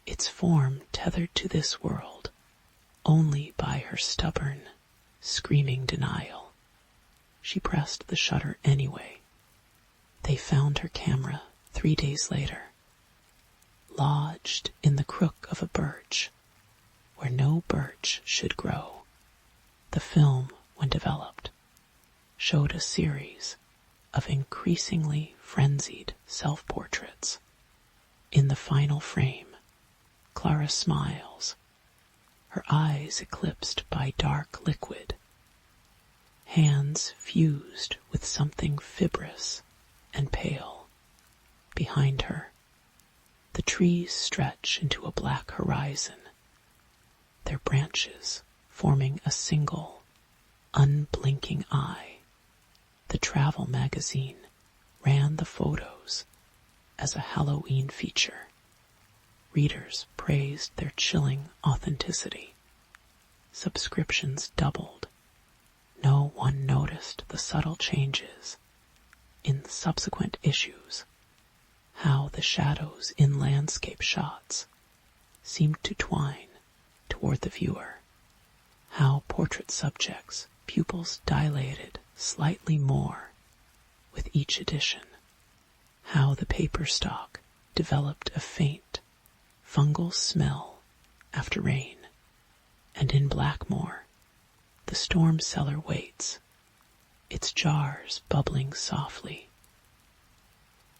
its form tethered to this world only by her stubborn, screaming denial. She pressed the shutter anyway. They found her camera 3 days later, lodged in the crook of a birch, where no birch should grow. The film, when developed, showed a series of increasingly frenzied self-portraits. In the final frame, Clara smiles, her eyes eclipsed by dark liquid, hands fused with something fibrous and pale. Behind her, the trees stretch into a black horizon, their branches forming a single, unblinking eye. The travel magazine ran the photos as a Halloween feature. Readers praised their chilling authenticity. Subscriptions doubled. No one noticed the subtle changes in subsequent issues, how the shadows in landscape shots seemed to twine toward the viewer, how portrait subjects' pupils dilated slightly more with each edition, how the paper stock developed a faint, fungal smell after rain, and in Blackmore, the storm cellar waits, its jars bubbling softly.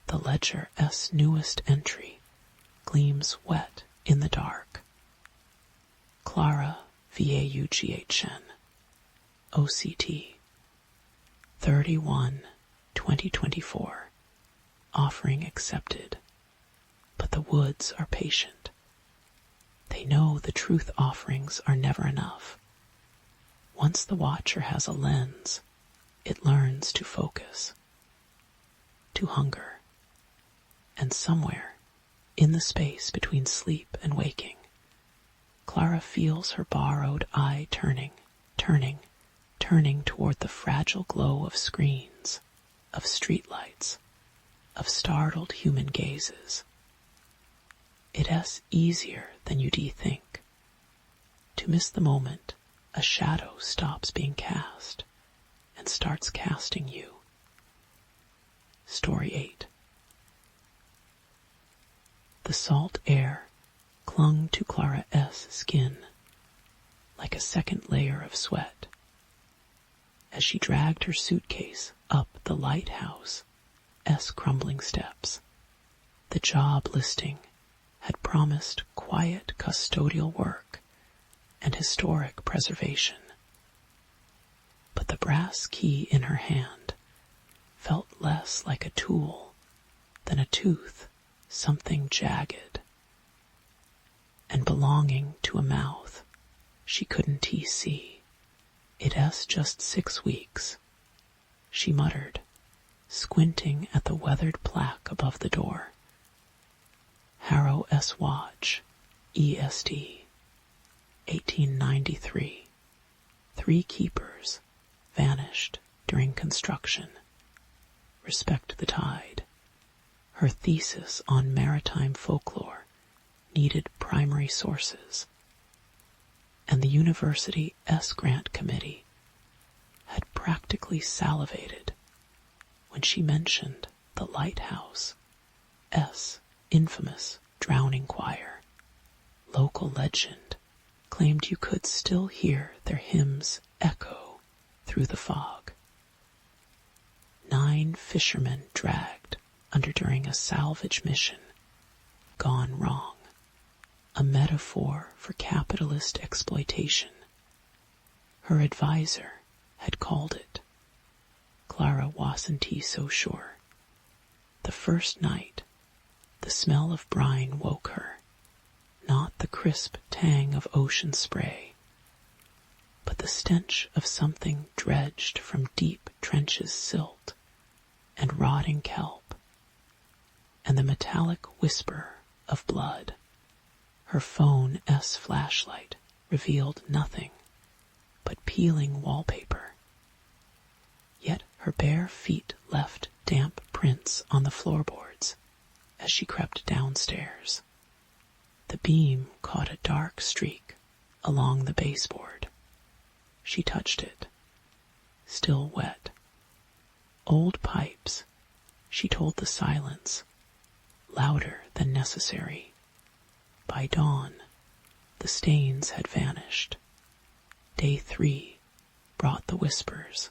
The Ledger S newest entry gleams wet in the dark. Clara VAUGHN, OCT, 31/2024, offering accepted, but the woods are patient. They know the truth offerings are never enough. Once the watcher has a lens, it learns to focus, to hunger, and somewhere in the space between sleep and waking, Clara feels her borrowed eye turning toward the fragile glow of screens, of streetlights, of startled human gazes. It is easier than you'd think. To miss the moment, a shadow stops being cast and starts casting you. Story 8. The salt air clung to Clara S.'s skin like a second layer of sweat as she dragged her suitcase up the lighthouse crumbling steps. The job listing had promised quiet custodial work and historic preservation, but the brass key in her hand felt less like a tool than a tooth, something jagged, and belonging to a mouth she couldn't see. "It's just 6 weeks," she muttered, squinting at the weathered plaque above the door. Harrow S. Watch, ESD, 1893. 3 keepers vanished during construction. Respect the tide. Her thesis on maritime folklore needed primary sources, and the university grant committee had practically salivated when she mentioned the lighthouse infamous drowning choir. Local legend claimed you could still hear their hymns echo through the fog. 9 fishermen dragged under during a salvage mission gone wrong, a metaphor for capitalist exploitation. Her advisor had called it. Clara wasn't so sure. The first night, the smell of brine woke her, not the crisp tang of ocean spray, but the stench of something dredged from deep trenches silt and rotting kelp, and the metallic whisper of blood. Her phone's flashlight revealed nothing but peeling wallpaper, yet her bare feet left damp prints on the floorboards as she crept downstairs. The beam caught a dark streak along the baseboard. She touched it, still wet. Old pipes, she told the silence, louder than necessary. By dawn, the stains had vanished. Day 3 brought the whispers.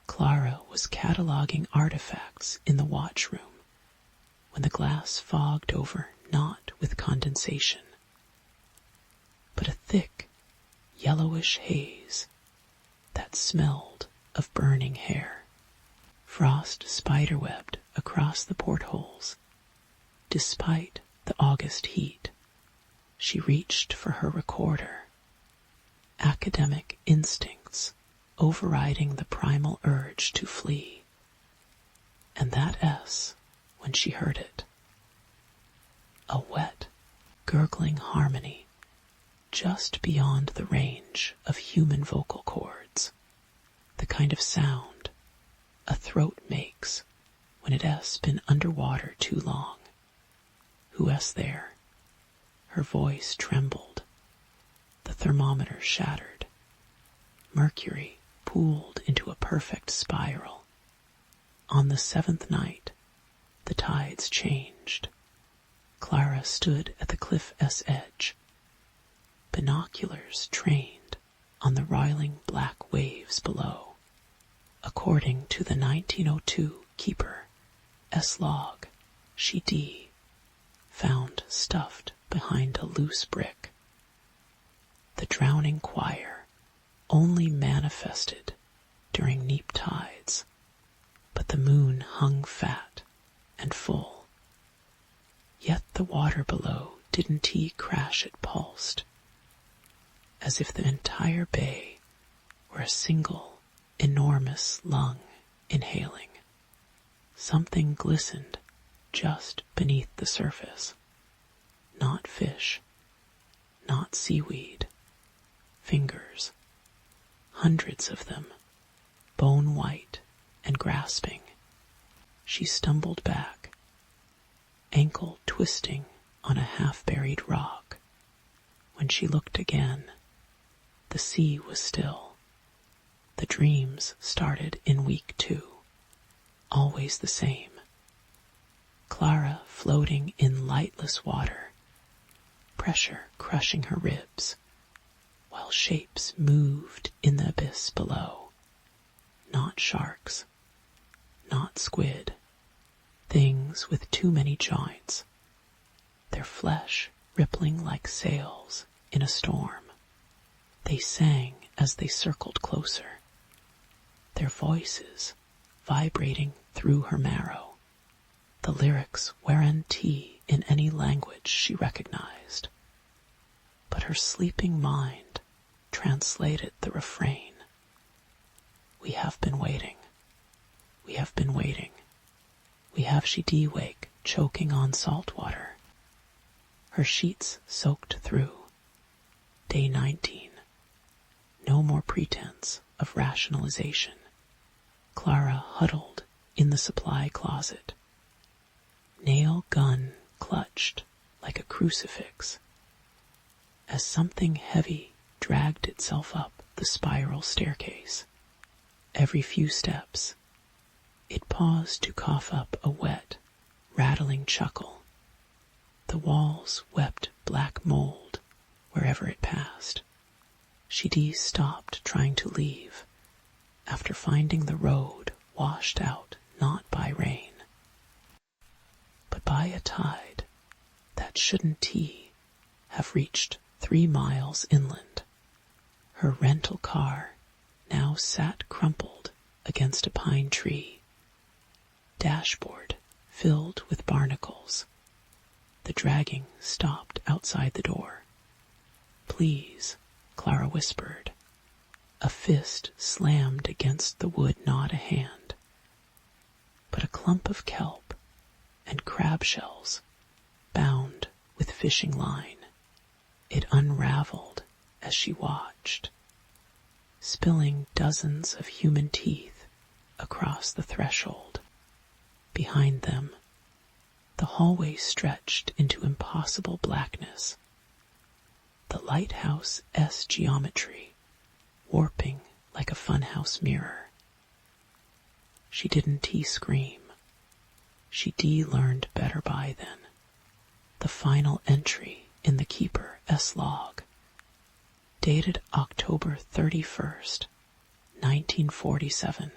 Clara was cataloging artifacts in the watchroom when the glass fogged over not with condensation, but a thick, yellowish haze that smelled of burning hair. Frost spiderwebbed across the portholes. Despite the August heat, she reached for her recorder, academic instincts overriding the primal urge to flee. And that when she heard it. A wet, gurgling harmony just beyond the range of human vocal cords, the kind of sound a throat makes when it has been underwater too long. Who's there? Her voice trembled. The thermometer shattered. Mercury pooled into a perfect spiral. On the 7th night, the tides changed. Clara stood at the cliff's edge, binoculars trained on the roiling black waves below. According to the 1902 keeper log, she found stuffed behind a loose brick. The drowning choir only manifested during neap tides, but the moon hung fat and full. Yet the the water below didn't crash it pulsed, as if the entire bay were a single, enormous lung inhaling. Something glistened just beneath the surface. Not fish, not seaweed, fingers, hundreds of them, bone white and grasping. She stumbled back, ankle twisting on a half-buried rock. When she looked again, the sea was still. The dreams started in week 2, always the same. Clara floating in lightless water, pressure crushing her ribs, while shapes moved in the abyss below. Not sharks, not squid, things with too many joints, their flesh rippling like sails in a storm. They sang as they circled closer, their voices vibrating through her marrow, the lyrics guarantee in any language she recognized. But her sleeping mind translated the refrain. We have been waiting. We have been waiting. We have she wake, choking on salt water. Her sheets soaked through. Day 19. No more pretense of rationalization. Clara huddled in the supply closet. Nail gun clutched like a crucifix. As something heavy dragged itself up the spiral staircase. Every few steps, it paused to cough up a wet, rattling chuckle. The walls wept black mold wherever it passed. She stopped trying to leave after finding the road washed out not by rain, but by a tide that shouldn't have reached 3 miles inland. Her rental car now sat crumpled against a pine tree, dashboard filled with barnacles. The dragging stopped outside the door. Please, Clara whispered. A fist slammed against the wood, not a hand, but a clump of kelp and crab shells bound with fishing line. It unraveled as she watched, spilling dozens of human teeth across the threshold. Behind them, the hallway stretched into impossible blackness. The lighthouse S geometry warping like a funhouse mirror. She didn't scream. She learned better by then. The final entry in the Keeper S log, dated October 31st, 1947.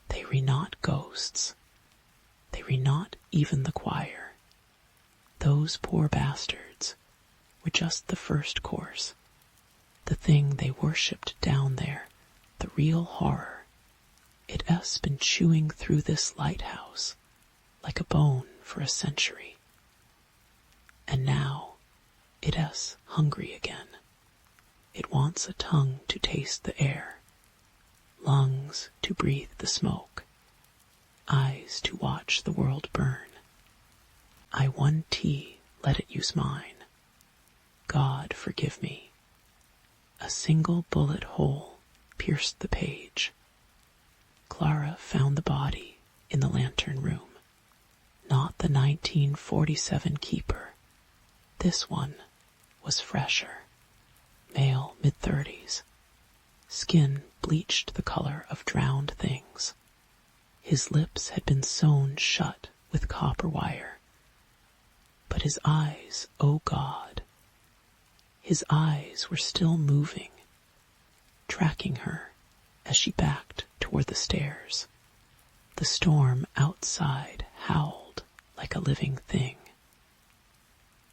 They re not ghosts. They re not even the choir. Those poor bastards were just the first course. The thing they worshipped down there, the real horror. It has been chewing through this lighthouse like a bone for a century. And now it is hungry again. It wants a tongue to taste the air, lungs to breathe the smoke, eyes to watch the world burn. I won let it use mine. God forgive me. A single bullet hole pierced the page. Clara found the body in the lantern room. Not the 1947 Keeper. This one was fresher. Male, mid-30s. Skin bleached the color of drowned things. His lips had been sewn shut with copper wire. But his eyes, oh God, his eyes were still moving, tracking her as she backed toward the stairs. The storm outside howled like a living thing.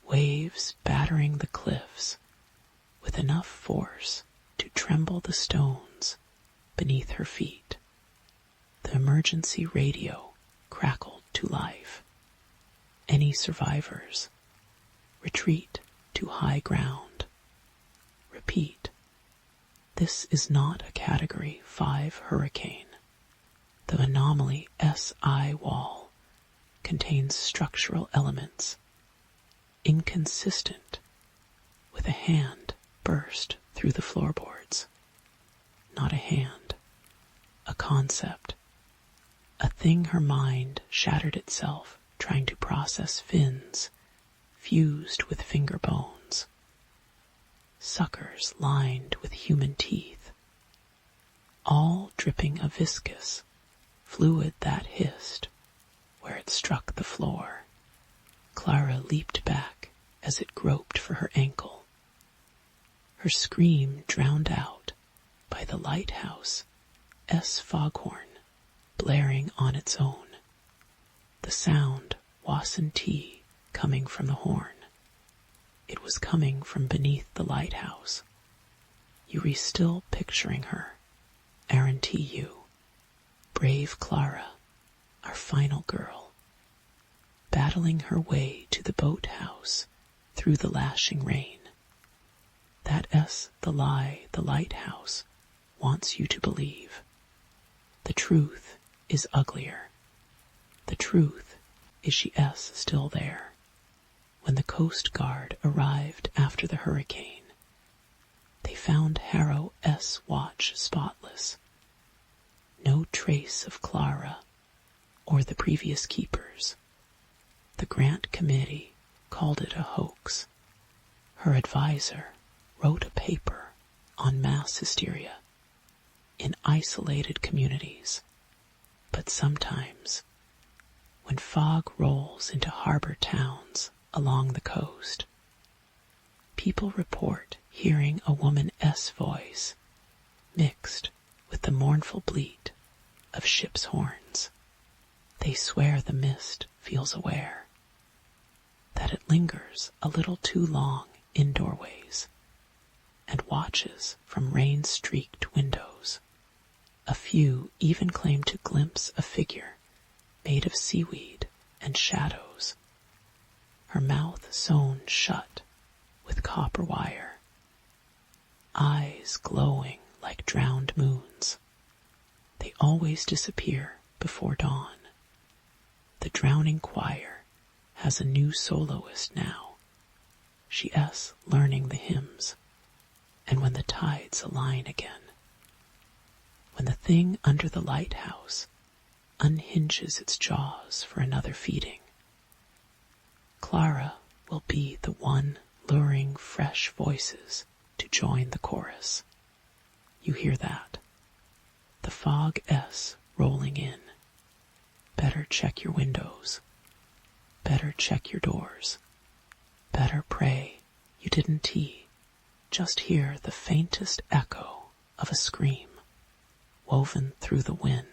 Waves battering the cliffs with enough force to tremble the stones beneath her feet. The emergency radio crackled to life. any survivors, retreat to high ground. Repeat, this is not a Category 5 hurricane. The anomaly SI wall contains structural elements inconsistent with a hand burst through the floorboards. Not a hand, a concept, a thing her mind shattered itself trying to process fins fused with finger bones, suckers lined with human teeth, all dripping a viscous fluid that hissed where it struck the floor. Clara leaped back as it groped for her ankle, her scream drowned out by the lighthouse foghorn blaring on its own, the sound wasn't coming from the horn. It was coming from beneath the lighthouse. Yuri's still picturing her, aren't you? Brave Clara, our final girl, battling her way to the boathouse through the lashing rain. That the lie the lighthouse wants you to believe. The truth is uglier. The truth is she still there. When the Coast Guard arrived after the hurricane, they found Harrow watch spotless. No trace of Clara or the previous keepers. The Grant Committee called it a hoax. Her advisor wrote a paper on mass hysteria in isolated communities. But sometimes, when fog rolls into harbor towns along the coast, people report hearing a woman's voice mixed with the mournful bleat of ships' horns. They swear the mist feels aware, that it lingers a little too long in doorways and watches from rain-streaked windows. A few even claim to glimpse a figure made of seaweed and shadows, her mouth sewn shut with copper wire, eyes glowing like drowned moons. They always disappear before dawn. The drowning choir has a new soloist now. She learning the hymns, and when the tides align again, when the thing under the lighthouse unhinges its jaws for another feeding, Clara will be the one luring fresh voices to join the chorus. You hear that? The fog rolling in. Better check your windows. Better check your doors. Better pray you didn't just hear the faintest echo of a scream woven through the wind.